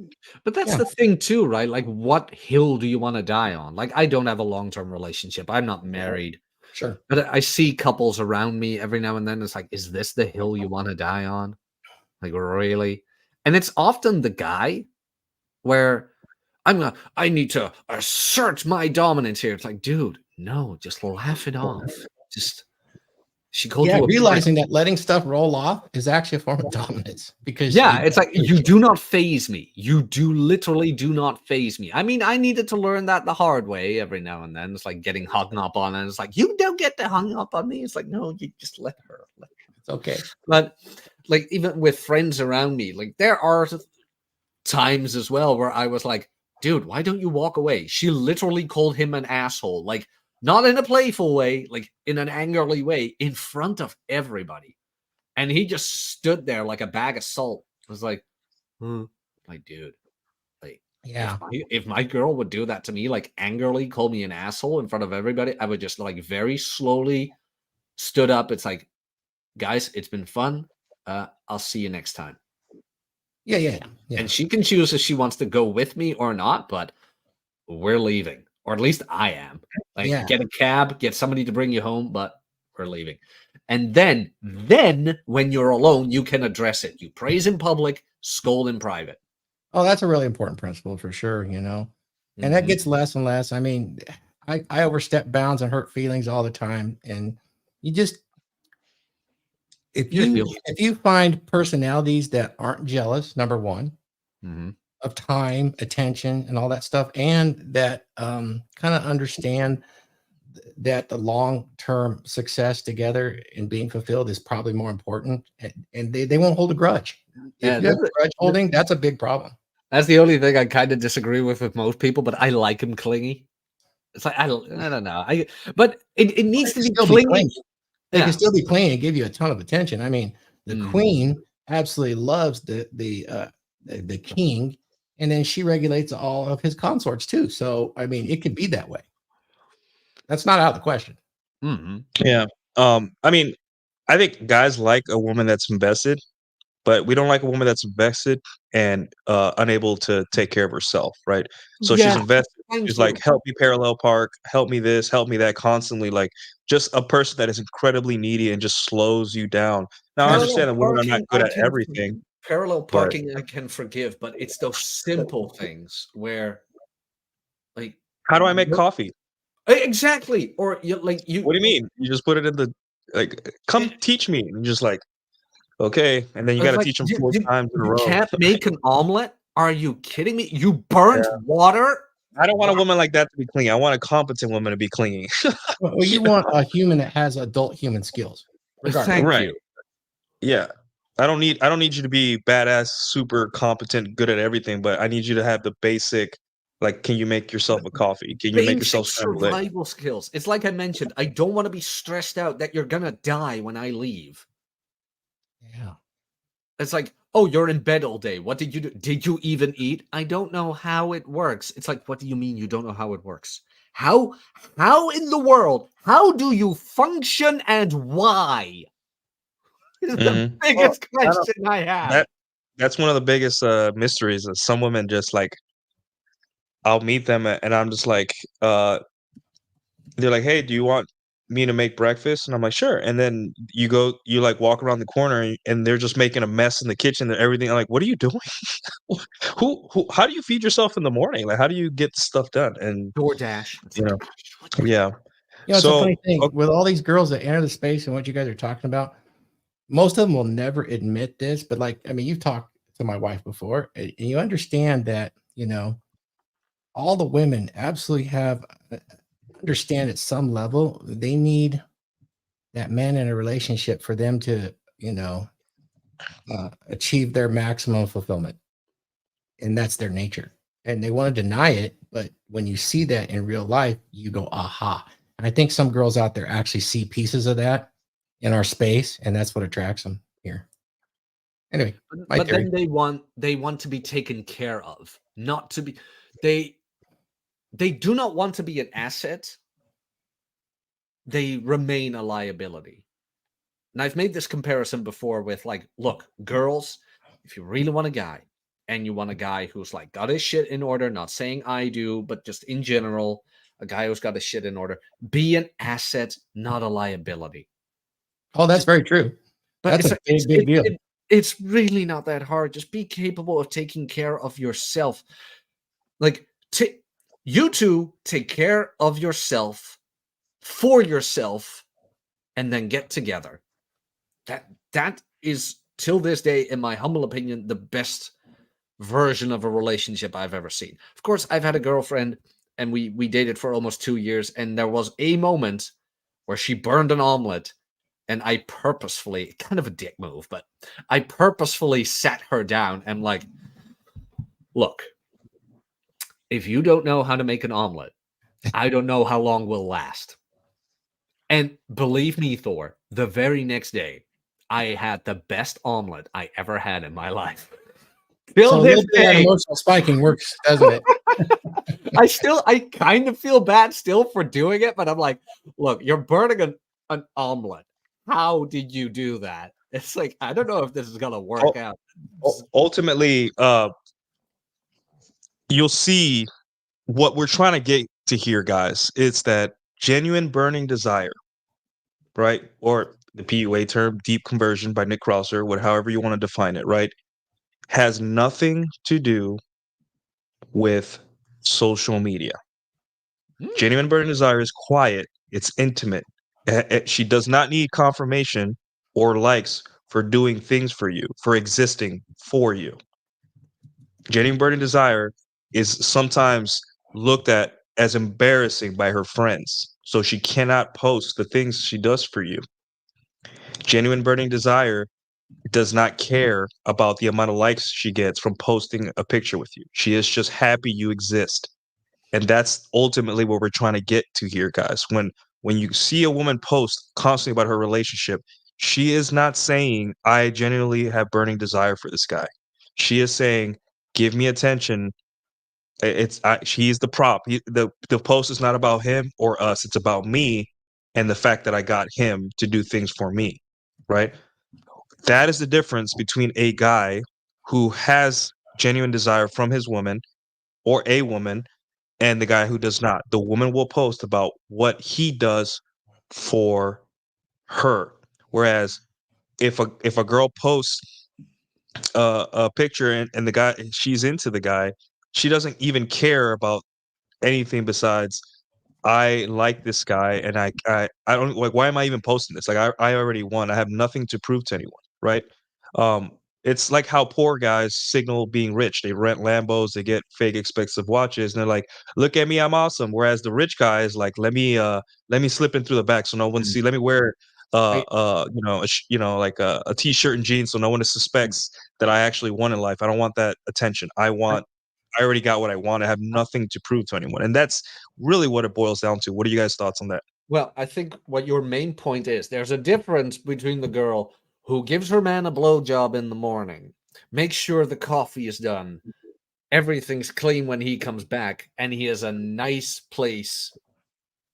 But that's Yeah, the thing too, right? Like, what hill do you want to die on? Like, I don't have a long-term relationship. I'm not married. sure. But I see couples around me every now and then. It's like, is this the hill you want to die on? Like, really? And it's often the guy where I need to assert my dominance here. It's like, dude, no, just laugh it off. Just she called Yeah, you a prick. realizing that letting stuff roll off is actually a form of dominance because Yeah, you it's like you do not phase me. You do literally do not phase me. I mean, I needed to learn that the hard way every now and then. It's like getting hung up on, and it's like you don't get to hung up on me. It's like no, you just let her. it's okay. But like even with friends around me, like there are times as well where I was like, dude, why don't you walk away? She literally called him an asshole, like not in a playful way, like in an angrily way, in front of everybody. And he just stood there like a bag of salt. I was like, like, dude, like Yeah. if my girl would do that to me, like angrily call me an asshole in front of everybody, I would just like very slowly stood up. It's like, guys, it's been fun. I'll see you next time. Yeah. And she can choose if she wants to go with me or not, but we're leaving. Or at least I am. Like Yeah. get a cab, get somebody to bring you home, but we're leaving. And then when you're alone, you can address it. You praise in public, scold in private. Oh, that's a really important principle for sure, you know. And that gets less and less. I mean, I overstep bounds and hurt feelings all the time. And you just if you find personalities that aren't jealous, number one, of time, attention, and all that stuff, and that kind of understand that the long-term success together and being fulfilled is probably more important, and they won't hold a grudge. Yeah, If you have a grudge holding, that's a big problem. That's the only thing I kind of disagree with most people, but I like him clingy. It's like I don't know. But it needs to be clingy. They can still be clingy and give you a ton of attention. I mean, the queen absolutely loves the king, and then she regulates all of his consorts too. So I mean, it could be that way. That's not out of the question. Yeah. I mean, I think guys like a woman that's invested, but we don't like a woman that's invested and unable to take care of herself, right? So she's invested. She's like, help me parallel park, help me this, help me that, constantly. Like just a person that is incredibly needy and just slows you down. Now I understand that women are not good at everything. Parallel but parking I can forgive, but it's those simple things where, like, how do I make coffee? Exactly. Or you What do you mean? You just put it in the come teach me. And you're just like, okay, and then you got to like, teach them 4 times in a you row. can't make an omelet? Are you kidding me? You burnt water? I don't want a woman like that to be clingy. I want a competent woman to be clingy. Well, you want a human that has adult human skills. Thank you. Yeah. I don't need you to be badass, super competent, good at everything, but I need you to have the basic, like, can you make yourself a coffee? Can you make yourself scrambled eggs? Survival skills. It's like I mentioned, I don't want to be stressed out that you're gonna die when I leave. Yeah. It's like, oh, you're in bed all day. What did you do? Did you even eat? I don't know how it works. It's like, what do you mean you don't know how it works? How in the world? How do you function and why? Is the biggest question I have. That's one of the biggest mysteries. Is some women just like, I'll meet them and I'm just like, they're like, hey, do you want me to make breakfast? And I'm like, sure. And then you like walk around the corner and they're just making a mess in the kitchen and everything. I'm like, what are you doing? How do you feed yourself in the morning? Like, how do you get stuff done? And DoorDash. you know, yeah. You know, it's a funny thing with all these girls that enter the space and what you guys are talking about. Most of them will never admit this, but like, I mean, you've talked to my wife before, and you understand that, you know, all the women absolutely have understand at some level they need that man in a relationship for them to, you know, achieve their maximum fulfillment, and that's their nature. And they want to deny it, but when you see that in real life, you go, aha. And I think some girls out there actually see pieces of that in our space, and that's what attracts them here. Anyway, but then they want to be taken care of, not to be. They do not want to be an asset. they remain a liability. And I've made this comparison before with like, look, girls, if you really want a guy and you want a guy who's like got his shit in order, not saying I do, but just in general, a guy who's got his shit in order, be an asset, not a liability. Oh, that's very true. But That's a big deal. It's really not that hard. Just be capable of taking care of yourself. Like, you two take care of yourself for yourself and then get together. That is, till this day, in my humble opinion, the best version of a relationship I've ever seen. Of course, I've had a girlfriend and we dated for almost 2 years, and there was a moment where she burned an omelet, and I purposefully, kind of a dick move, but I purposefully sat her down and like, look, if you don't know how to make an omelet, I don't know how long we'll last. And believe me, Thor, the very next day, I had the best omelet I ever had in my life. So a little bit of emotional spiking works, doesn't it? I kind of feel bad still for doing it, but I'm like, look, you're burning an omelet. How did you do that? It's like, I don't know if this is gonna work out. Ultimately, you'll see what we're trying to get to here, guys. It's that genuine burning desire, right? Or the PUA term, deep conversion by Nick Krauser, however you want to define it, right? Has nothing to do with social media. Genuine burning desire is quiet, it's intimate. She does not need confirmation or likes for doing things for you, for existing for you. Genuine burning desire is sometimes looked at as embarrassing by her friends, so she cannot post the things she does for you. Genuine burning desire does not care about the amount of likes she gets from posting a picture with you. She is just happy you exist. And that's ultimately what we're trying to get to here, guys. When you see a woman post constantly about her relationship, she is not saying, I genuinely have burning desire for this guy. She is saying, give me attention. He's the prop. The post is not about him or us. It's about me and the fact that I got him to do things for me, right? That is the difference between a guy who has genuine desire from his woman or a woman and the guy who does not. The woman will post about what he does for her. Whereas if a girl posts a picture and the guy, she's into the guy, she doesn't even care about anything besides, I like this guy and I don't like, why am I even posting this? Like I already won. I have nothing to prove to anyone, right? Um it's like how poor guys signal being rich. They rent Lambos, they get fake expensive watches, and they're like, "Look at me, I'm awesome." Whereas the rich guy is like, let me slip in through the back so no one see. Let me wear like a t-shirt and jeans so no one suspects that I actually won in life. I don't want that attention. I already got what I want. I have nothing to prove to anyone. And that's really what it boils down to. What are you guys' thoughts on that? Well, I think what your main point is, there's a difference between the girl who gives her man a blowjob in the morning, makes sure the coffee is done, everything's clean when he comes back, and he has a nice place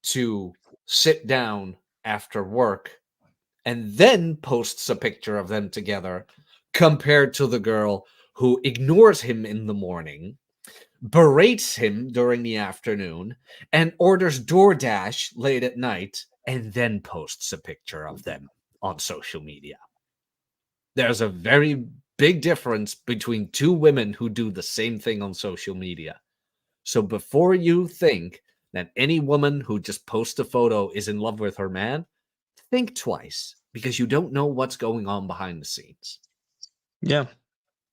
to sit down after work, and then posts a picture of them together, compared to the girl who ignores him in the morning, berates him during the afternoon, and orders DoorDash late at night, and then posts a picture of them on social media. There's a very big difference between two women who do the same thing on social media. So before you think that any woman who just posts a photo is in love with her man, think twice, because you don't know what's going on behind the scenes. Yeah.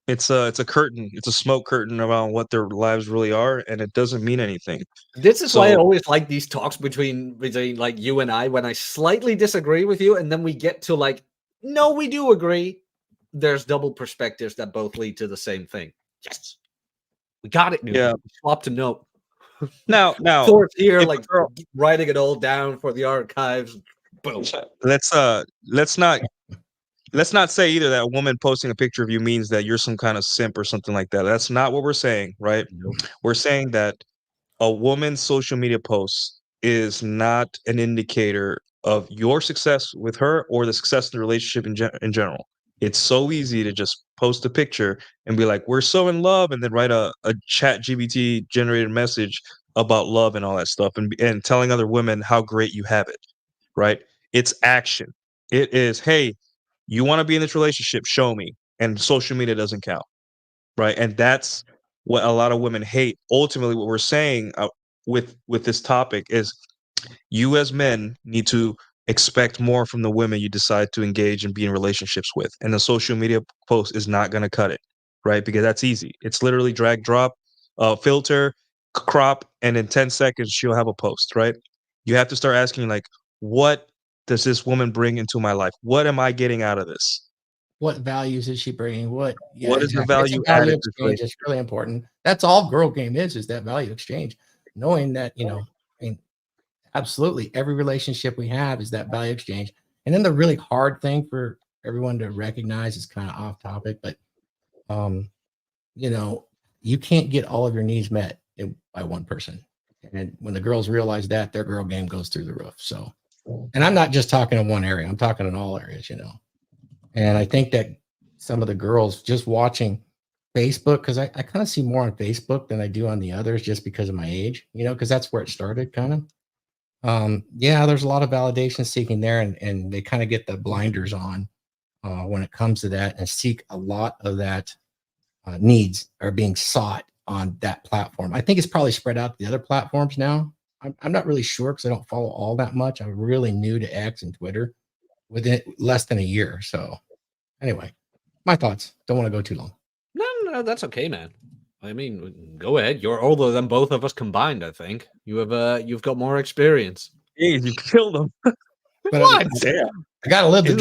It's a curtain. It's a smoke curtain around what their lives really are, and it doesn't mean anything. This is why I always like these talks between like you and I, when I slightly disagree with you, and then we get to like, no, we do agree. There's double perspectives that both lead to the same thing. Yes, we got it, dude. Yeah. Swapped a note. Now, Thor's here, if a like girl- writing it all down for the archives. Boom. let's not say either that a woman posting a picture of you means that you're some kind of simp or something like that. That's not what we're saying, right? Nope. We're saying that a woman's social media posts is not an indicator of your success with her or the success of the relationship in general. It's so easy to just post a picture and be like, we're so in love, and then write a chat GBT generated message about love and all that stuff, and telling other women how great you have it, right? It's action. It is, hey, you want to be in this relationship, show me. And social media doesn't count, right? And that's what a lot of women hate. Ultimately, what we're saying with this topic is you as men need to expect more from the women you decide to engage and be in relationships with. And the social media post is not going to cut it, right? Because that's easy. It's literally drag, drop, filter, crop, and in 10 seconds, she'll have a post, right? You have to start asking, like, what does this woman bring into my life? What am I getting out of this? What values is she bringing? What? Yeah, What is the exactly. It's a value value added to this exchange. It's really important. That's all girl game is that value exchange. Knowing that, I mean, absolutely every relationship we have is that value exchange. And then the really hard thing for everyone to recognize is kind of off topic, but um, you can't get all of your needs met by one person. And when the girls realize that, their girl game goes through the roof. So, and I'm not just talking in one area, I'm talking in all areas. And I think that some of the girls just watching Facebook, because I kind of see more on Facebook than I do on the others just because of my age, because that's where it started kind of. Yeah, there's a lot of validation seeking there, and they kind of get the blinders on when it comes to that, and seek a lot of that needs are being sought on that platform. I think it's probably spread out to the other platforms now. I'm not really sure because I don't follow all that much. I'm really new to X and Twitter within less than a year. So anyway, my thoughts. Don't want to go too long. No, that's okay, man. I mean, go ahead. You're older than both of us combined. I think you've got more experience. Jeez, you killed them. But What? I got to live the Isn't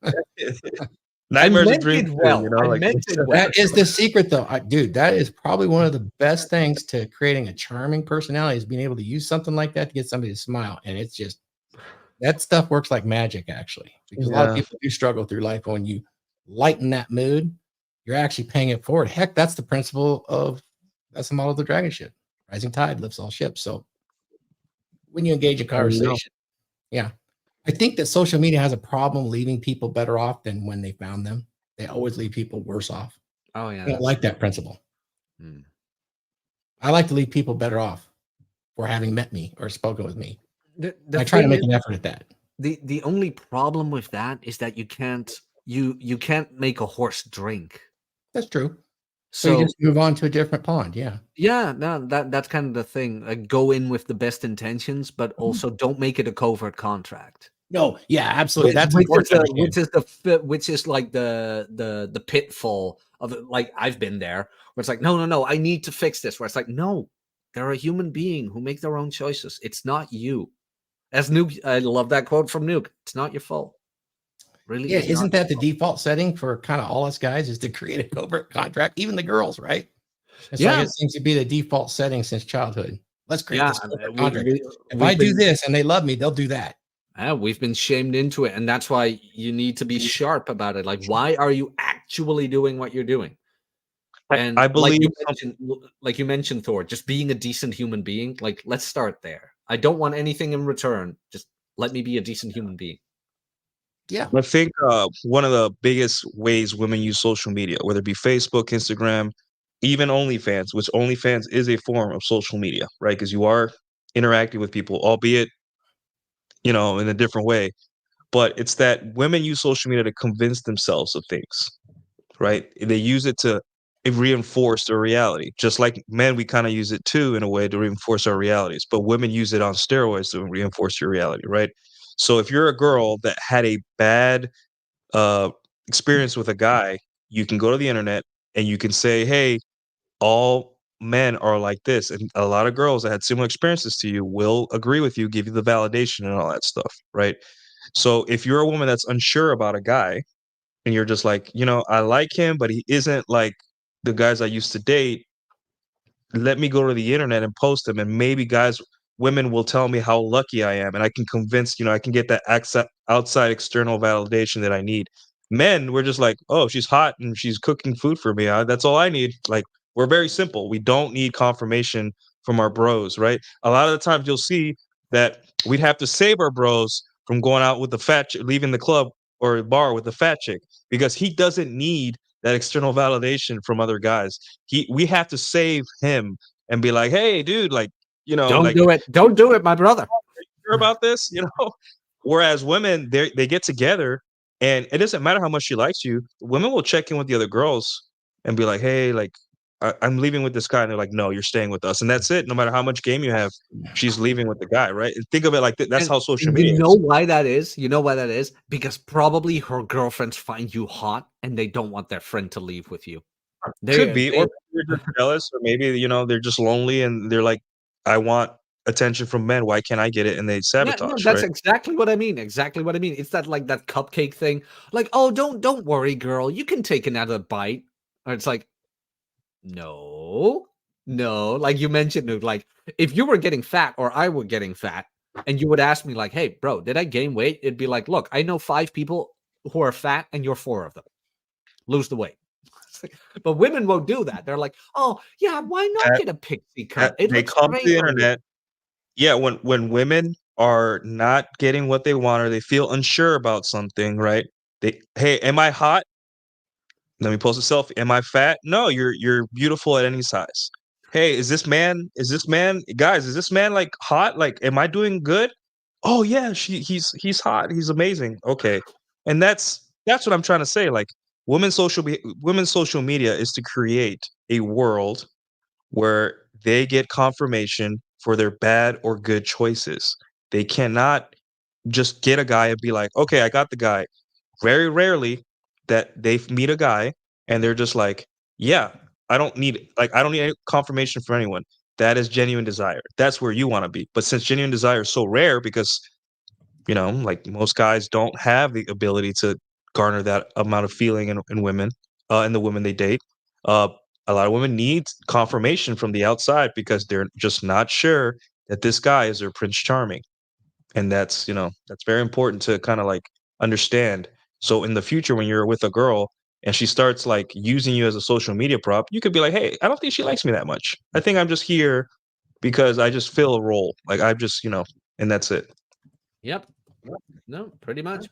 that- dream, Nightmares I and dreams. meant it well. I Like, meant it well. That is the secret, though. Dude, that is probably one of the best things to creating a charming personality is being able to use something like that to get somebody to smile. And it's just, that stuff works like magic, actually, because a lot of Yeah. people do struggle through life. But when you lighten that mood, you're actually paying it forward. Heck, that's the that's the model of the dragon ship. Rising tide lifts all ships. So when you engage in conversation, yeah. I think that social media has a problem leaving people better off than when they found them. They always leave people worse off. Oh yeah. I don't like that principle. Hmm. I like to leave people better off for having met me or spoken with me. The I try to thing make is, an effort at that. the only problem with that is that you can't make a horse drink. That's true. So you just move on to a different pond. Yeah. Yeah, no, that's kind of the thing. Like, go in with the best intentions, but also don't make it a covert contract. No, yeah, absolutely. That's important. Which is like the pitfall of it. Like, I've been there where it's like, no, I need to fix this. Where it's like, no, they're a human being who make their own choices. It's not you. As Nuke, I love that quote from Nuke. It's not your fault. Really? Yeah, isn't that the default setting for kind of all us guys is to create a covert contract? Even the girls, right? It's like it seems to be the default setting since childhood. Let's create this covert contract. If I do this and they love me, they'll do that. We've been shamed into it, and that's why you need to be sharp about it. Like, why are you actually doing what you're doing? And I believe, like you mentioned, Thor, just being a decent human being. Like, let's start there. I don't want anything in return. Just let me be a decent human being. Yeah. I think one of the biggest ways women use social media, whether it be Facebook, Instagram, even OnlyFans, which OnlyFans is a form of social media, right? Because you are interacting with people, albeit, in a different way. But it's that women use social media to convince themselves of things, right? They use it to reinforce their reality. Just like men, we kind of use it too in a way to reinforce our realities. But women use it on steroids to reinforce your reality, right? So if you're a girl that had a bad experience with a guy, you can go to the internet and you can say, hey, all men are like this. And a lot of girls that had similar experiences to you will agree with you, give you the validation and all that stuff, right? So if you're a woman that's unsure about a guy and you're just like, I like him, but he isn't like the guys I used to date, let me go to the internet and post him, and maybe women will tell me how lucky I am, and I can convince, I can get that outside external validation that I need. Men, we're just like, oh, she's hot and she's cooking food for me. That's all I need. Like, we're very simple. We don't need confirmation from our bros, right? A lot of the times you'll see that we'd have to save our bros from going out with the leaving the club or bar with the fat chick because he doesn't need that external validation from other guys. We have to save him and be like, hey, dude, like, Don't like, do it. Don't do it, my brother. sure about this, Whereas women, they get together, and it doesn't matter how much she likes you. Women will check in with the other girls and be like, "Hey, like, I'm leaving with this guy," and they're like, "No, you're staying with us," and that's it. No matter how much game you have, she's leaving with the guy, right? And think of it like that's And how social you media know is. why that is? You know why that is? Because probably her girlfriends find you hot and they don't want their friend to leave with you. Could be, They or maybe they're just jealous, or maybe they're just lonely and they're like, "I want attention from men. Why can't I get it?" And they Yeah, no, sabotage, that's right? exactly what I mean. Exactly what I mean. It's that like that cupcake thing. Like, oh, don't worry, girl. You can take another bite. Or it's like, no, no. Like you mentioned, Nuke, like if you were getting fat or I were getting fat, and you would ask me, like, hey, bro, did I gain weight? It'd be like, look, I know 5 people who are fat, and you're 4 of them. Lose the weight. But women won't do that. They're like, oh, yeah, why not That, get a pixie cut? It they looks come to great the on you. internet. Yeah, when women are not getting what they want or they feel unsure about something, right? Hey, am I hot? Let me post a selfie. Am I fat? No, you're beautiful at any size. Hey, guys, is this man like hot? Like, am I doing good? Oh yeah, he's hot. He's amazing. Okay. And that's what I'm trying to say. Like, women's social media is to create a world where they get confirmation for their bad or good choices. They cannot just get a guy and be like, okay, I got the guy. Very rarely that they meet a guy and they're just like, yeah, I don't need any confirmation from anyone. That is genuine desire. That's where you want to be. But since genuine desire is so rare because like most guys don't have the ability to garner that amount of feeling in women, in the women they date. Uh, a lot of women need confirmation from the outside because they're just not sure that this guy is their Prince Charming, and that's very important to kind of like understand. So in the future, when you're with a girl and she starts like using you as a social media prop, you could be like, "Hey, I don't think she likes me that much. I think I'm just here because I just fill a role. Like I just, and that's it." Yep. No, pretty much.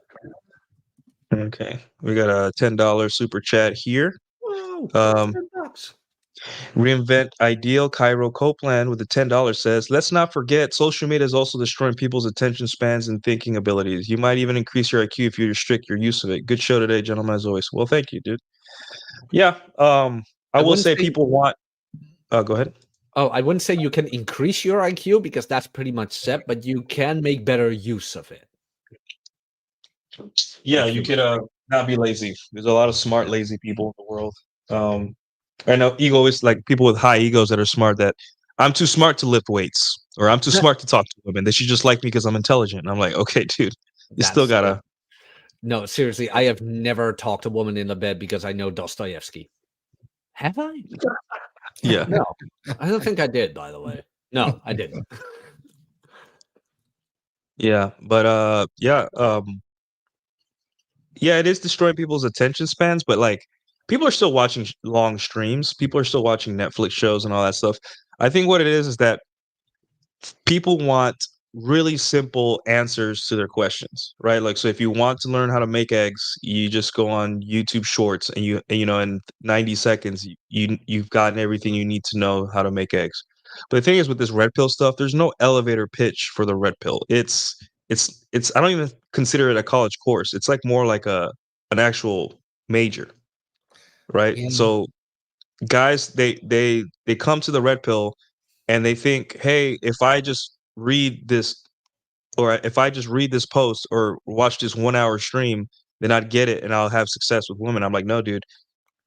Okay. We got a $10 super chat here. Whoa, Um, $10. Reinvent Ideal Cairo Copeland with the $10 says, let's not forget social media is also destroying people's attention spans and thinking abilities. You might even increase your IQ if you restrict your use of it. Good show today, gentlemen, as always. Well, thank you, dude. Yeah. I I will wouldn't say say people want go ahead. I wouldn't say you can increase your IQ because that's pretty much set, but you can make better use of it. Yeah, If you you could not be lazy. There's a lot of smart, yeah. lazy people in the world. I know ego is like people with high egos that are smart that I'm too smart to lift weights or I'm too smart to talk to women. They should just like me because I'm intelligent. And I'm like, okay, dude, you still That's gotta no, seriously, I have never talked a woman in the bed because I know Dostoevsky. Have I? yeah. No, I don't think I did, by the way. No, I didn't. Yeah. But yeah, it is destroying people's attention spans, but like people are still watching long streams. People are still watching Netflix shows and all that stuff. I think what it is that people want really simple answers to their questions, right? Like, so if you want to learn how to make eggs, you just go on YouTube Shorts, and in 90 seconds, you've gotten everything you need to know how to make eggs. But the thing is, with this red pill stuff, there's no elevator pitch for the red pill. It's I don't even consider it a college course. It's like more like an actual major, right? Yeah. So guys, they come to the red pill and they think, hey, if I just read this or if I just read this post or watch this 1 hour stream, then I'd get it and I'll have success with women. I'm like, no, dude,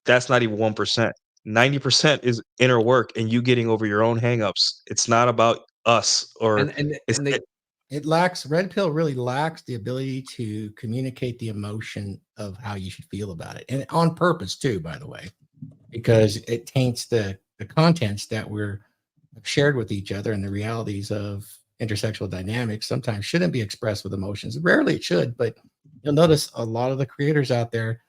that's not even 1%. 90% is inner work and you getting over your own hangups. It's not about us or And it's and they It lacks, red pill really lacks the ability to communicate the emotion of how you should feel about it. And on purpose too, by the way, because it taints the contents that we're shared with each other, and the realities of intersexual dynamics sometimes shouldn't be expressed with emotions. Rarely it should, but you'll notice a lot of the creators out there,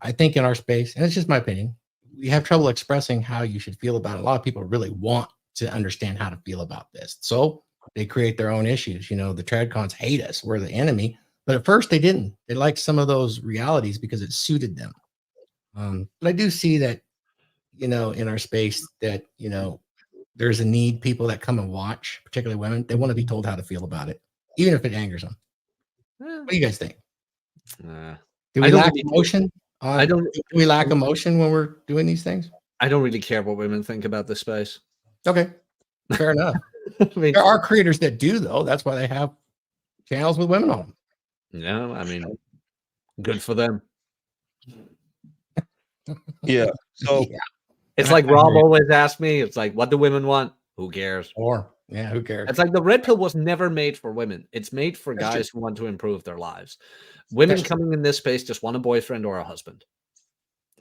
I think in our space, and it's just my opinion, we have trouble expressing how you should feel about it. A lot of people really want to understand how to feel about this. So they create their own issues. You know, the tradcons hate us. We're the enemy. But at first they didn't. They liked some of those realities because it suited them. But I do see that, you know, in our space that, you know, there's a need. People that come and watch, particularly women, they want to be told how to feel about it, even if it angers them. What do you guys think? Do I we don't lack really care. emotion? I don't. Do we lack emotion when we're doing these things? I don't really care what women think about this space. Okay, fair enough. I mean, There are creators that do, though. That's why they have channels with women on them. no, I mean, good for them. Yeah. So Yeah. It's I like agree. Rob always asks me. It's like, what do women want? Who cares? Or yeah, who cares? It's like the red pill was never made for women. It's made for That's guys who want to improve their lives. Women That's true. coming in this space just want a boyfriend or a husband.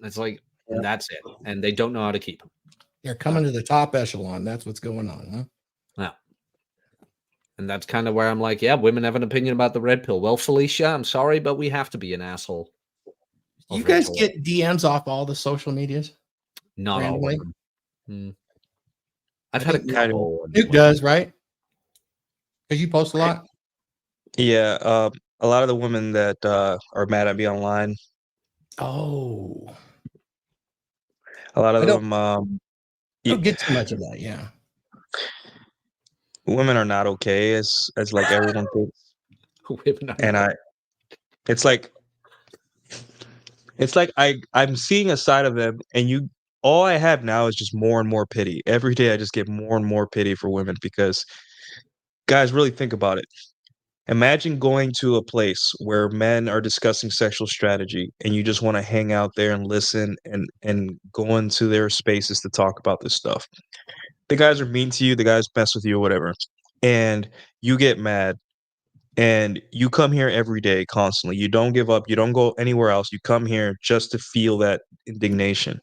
It's like, Yeah. that's it. And they don't know how to keep them. They're coming to the top echelon. That's what's going on, huh? Yeah. And that's kind of where I'm like, yeah, women have an opinion about the red pill. Well, Felicia, I'm sorry, but we have to be an asshole. You over guys it. get DMs off all the social medias? Not all of randomly? them. Hmm. I I've had a think couple. Nuke does, right? Because you post a lot. yeah, a lot of the women that are mad at me online, Oh, a lot of I don't, them, I y- don't get too much of that. Yeah. women are not okay as like everyone thinks, Women are and not- it's like I'm seeing a side of them, and all I have now is just more and more pity. Every day I just get more and more pity for women because guys, really think about it. Imagine going to a place where men are discussing sexual strategy and you just want to hang out there and listen and go into their spaces to talk about this stuff. The guys are mean to you, the guys mess with you or whatever. And you get mad and you come here every day constantly. You don't give up, you don't go anywhere else. You come here just to feel that indignation.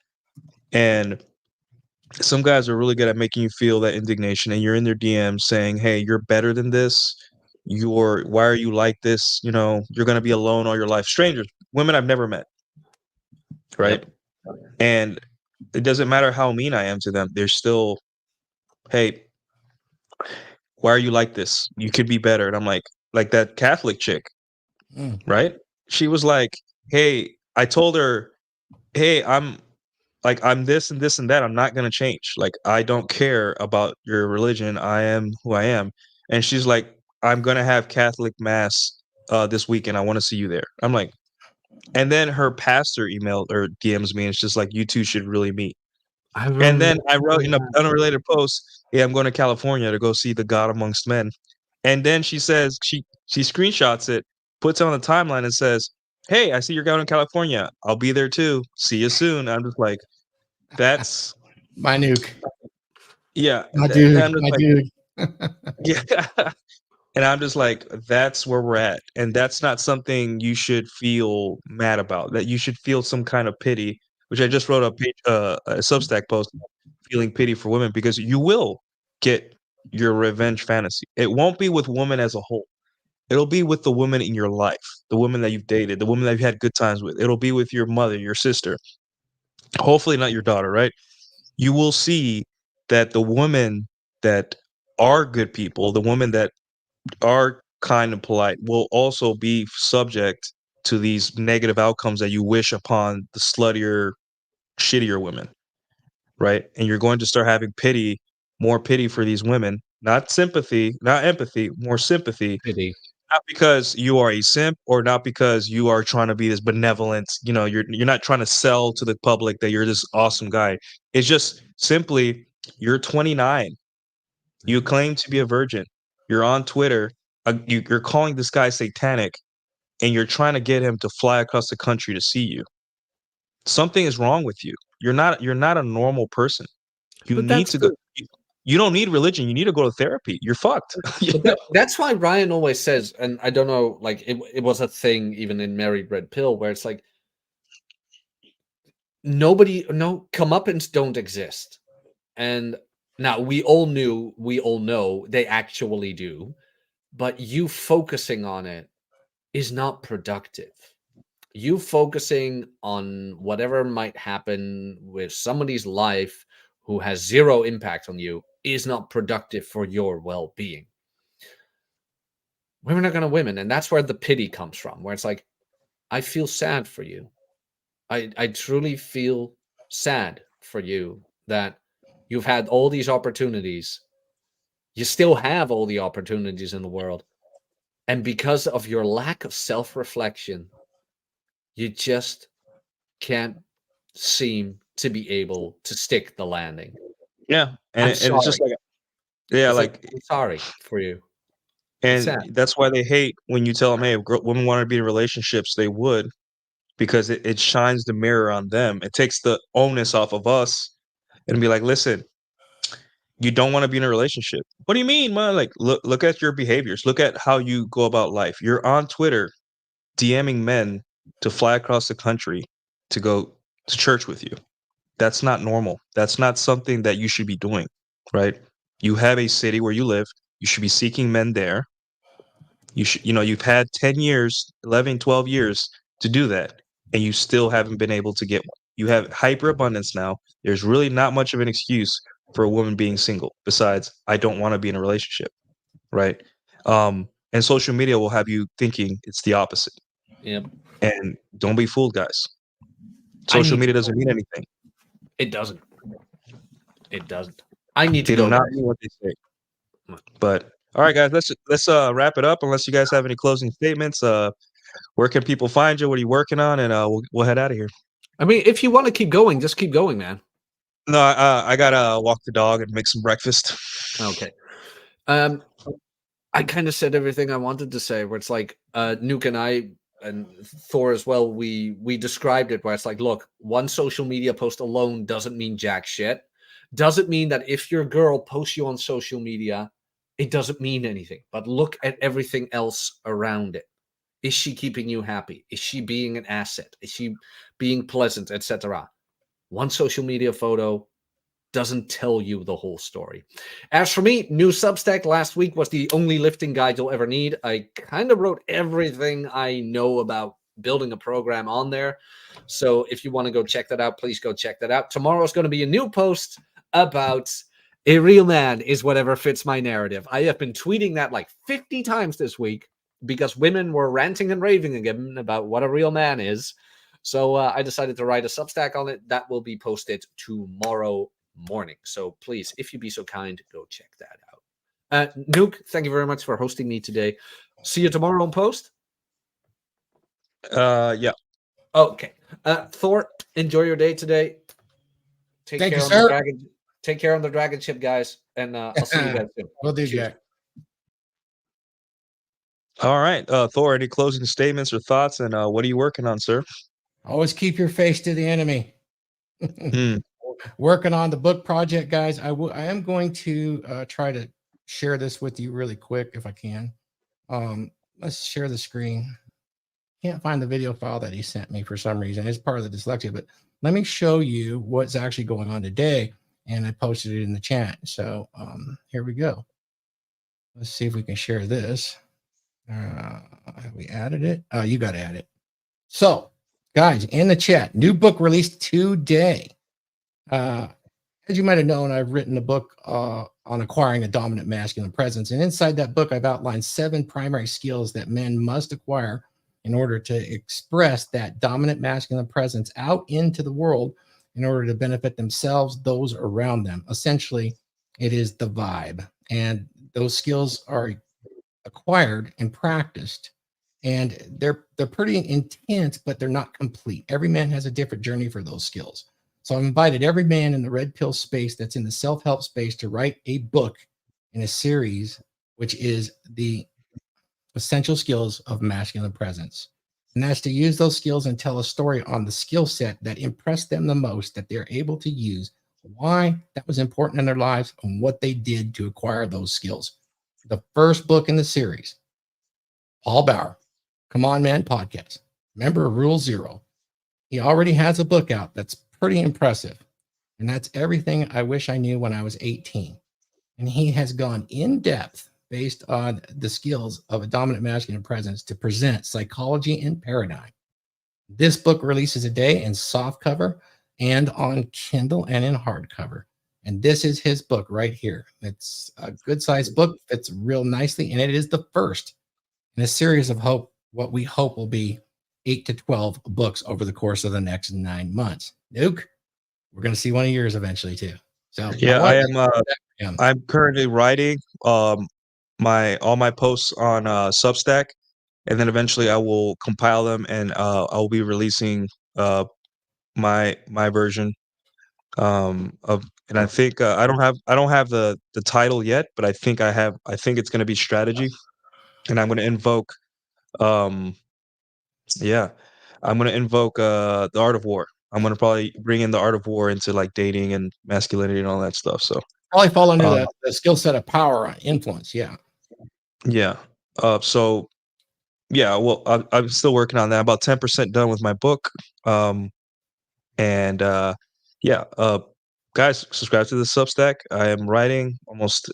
And some guys are really good at making you feel that indignation, and you're in their DMs saying, "Hey, you're better than this. Why are you like this? You know, you're gonna be alone all your life." Strangers, women I've never met, right? Yep. And it doesn't matter how mean I am to them. They're still, "Hey, why are you like this? You could be better." And I'm like that Catholic chick, Mm. right? She was like, "Hey," I told her, "Hey, I'm this and this and that. I'm not gonna change. Like, I don't care about your religion. I am who I am." And she's like, "I'm gonna have Catholic mass this weekend. I want to see you there." I'm like, and then her pastor emailed or DMs me, and it's just like, "You two should really meet." I And then remember I wrote in an that. unrelated post, "Yeah, I'm going to California to go see the God amongst men." And then she says she screenshots it, puts it on the timeline, and says, "Hey, I see you're going to California. I'll be there too. See you soon." I'm just like, that's My Nuke. yeah. My And dude. I'm just My like, dude. yeah. And I'm just like, that's where we're at. And that's not something you should feel mad about. That you should feel some kind of pity, which I just wrote a Substack post, feeling pity for women, because you will get your revenge fantasy. It won't be with women as a whole. It'll be with the woman in your life, the woman that you've dated, the woman that you've had good times with. It'll be with your mother, your sister, hopefully not your daughter, right? You will see that the women that are good people, the women that are kind and polite, will also be subject to these negative outcomes that you wish upon the sluttier, shittier women, right? And you're going to start having pity, more pity for these women, not sympathy, not empathy, more sympathy, Pity. not because you are a simp or not because you are trying to be this benevolent, you're not trying to sell to the public that you're this awesome guy. It's just simply you're 29. You claim to be a virgin. You're on Twitter. You're calling this guy satanic, and you're trying to get him to fly across the country to see you. Something is wrong with you. You're not a normal person. You But need that's to go. the You don't need religion. You need to go to therapy. You're fucked. You but know? that's why Ryan always says, and I don't know, like it was a thing even in Married Red Pill, where it's like no comeuppance don't exist. And now we all know they actually do, but you focusing on it is not productive. You focusing on whatever might happen with somebody's life who has zero impact on you is not productive for your well-being. Women are going to women, and that's where the pity comes from, where it's like, I feel sad for you. I truly feel sad for you that you've had all these opportunities. You still have all the opportunities in the world. And because of your lack of self-reflection, you just can't seem to be able to stick the landing. Yeah, I'm and it's sorry. just like yeah, It's like, like I'm sorry for you. It's and sad. that's why they hate when you tell them, "Hey, if women wanna be in relationships, they would," because it shines the mirror on them. It takes the onus off of us and be like, "Listen, you don't wanna be in a relationship. What do you mean, man? Like, look at your behaviors. Look at how you go about life. You're on Twitter DMing men to fly across the country to go to church with you. That's not normal. That's not something that you should be doing, right? You have a city where you live. You should be seeking men there. You've had 10 years, 11, 12 years to do that, and you still haven't been able to get one. You have hyperabundance now. There's really not much of an excuse for a woman being single besides, I don't want to be in a relationship, right? And social media will have you thinking it's the opposite. Yep. And don't be fooled, guys. I Social need to media go. doesn't mean anything. It doesn't. It doesn't. I need to They do go, not guys. mean what they say. But all right, guys, let's wrap it up. Unless you guys have any closing statements, where can people find you? What are you working on? And we'll head out of here. I mean, if you want to keep going, just keep going, man. No, I gotta walk the dog and make some breakfast. Okay. I kind of said everything I wanted to say, where it's like Nuke and I and Thor as well, we described it where it's like, look, one social media post alone doesn't mean jack shit. Doesn't mean that if your girl posts you on social media, it doesn't mean anything. But look at everything else around it. Is she keeping you happy? Is she being an asset? Is she being pleasant, etc.? One social media photo doesn't tell you the whole story. As for me, new Substack last week was the only lifting guide you'll ever need. I kind of wrote everything I know about building a program on there. So if you want to go check that out, please go check that out. Tomorrow's going to be a new post about a real man is whatever fits my narrative. I have been tweeting that like 50 times this week because women were ranting and raving again about what a real man is. So I decided to write a Substack on it. That will be posted tomorrow morning. So please, if you be so kind, go check that out. Nuke, thank you very much for hosting me today. See you tomorrow on post. Yeah. Okay. Thor, enjoy your day today. Take Thank care you, on the sir. dragon. Take care on the dragon ship, guys. And I'll see you guys soon. Will do, Cheers. Jack. All right, Thor. Any closing statements or thoughts? And what are you working on, sir? Always keep your face to the enemy. Hmm. Working on the book project, guys. I am going to try to share this with you really quick if I can. Let's share the screen. Can't find the video file that he sent me for some reason. It's part of the dyslexia, but let me show you what's actually going on today. And I posted it in the chat. So here we go. Let's see if we can share this. Have we added it? Oh, you got to add it. So, guys, in the chat, new book released today. As you might have known, I've written a book on acquiring a dominant masculine presence. And inside that book, I've outlined 7 primary skills that men must acquire in order to express that dominant masculine presence out into the world in order to benefit themselves, those around them. Essentially, it is the vibe. And those skills are acquired and practiced. And they're pretty intense, but they're not complete. Every man has a different journey for those skills. So I've invited every man in the red pill space that's in the self-help space to write a book in a series, which is the essential skills of masculine presence. And that's to use those skills and tell a story on the skill set that impressed them the most, that they're able to use, why that was important in their lives, and what they did to acquire those skills. The first book in the series, Paul Bauer, Come On Man podcast, member of Rule Zero. He already has a book out that's pretty impressive. And that's Everything I Wish I Knew When I Was 18. And he has gone in depth based on the skills of a dominant masculine presence to present psychology and paradigm. This book releases today in soft cover and on Kindle and in hardcover. And this is his book right here. It's a good sized book, fits real nicely, and it is the first in a series of what we hope will be 8 to 12 books over the course of the next 9 months. Duke, we're going to see one of yours eventually too. So Yeah, I'm currently writing all my posts on Substack, and then eventually I will compile them and I'll be releasing my version of. And I think I don't have the title yet, but I think it's going to be strategy, and I'm going to invoke um yeah, I'm going to invoke the art of war. I'm going to probably bring in the art of war into like dating and masculinity and all that stuff. So probably fall under um, the skill set of power influence. Yeah. yeah. So yeah, well, I'm still working on that. About 10% done with my book. Um, and yeah, guys, subscribe to the Substack. I am writing almost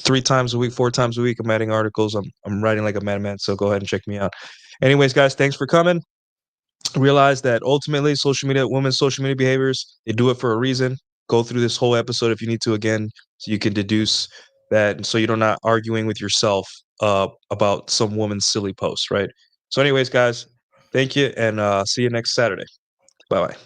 3 times a week, 4 times a week. I'm adding articles. I'm writing like a madman. So go ahead and check me out. Anyways, guys, thanks for coming. Realize that ultimately, women's social media behaviors, they do it for a reason. Go through this whole episode if you need to again, so you can deduce that, and so you're not arguing with yourself about some woman's silly post, right? So, anyways, guys, thank you, and see you next Saturday. Bye bye.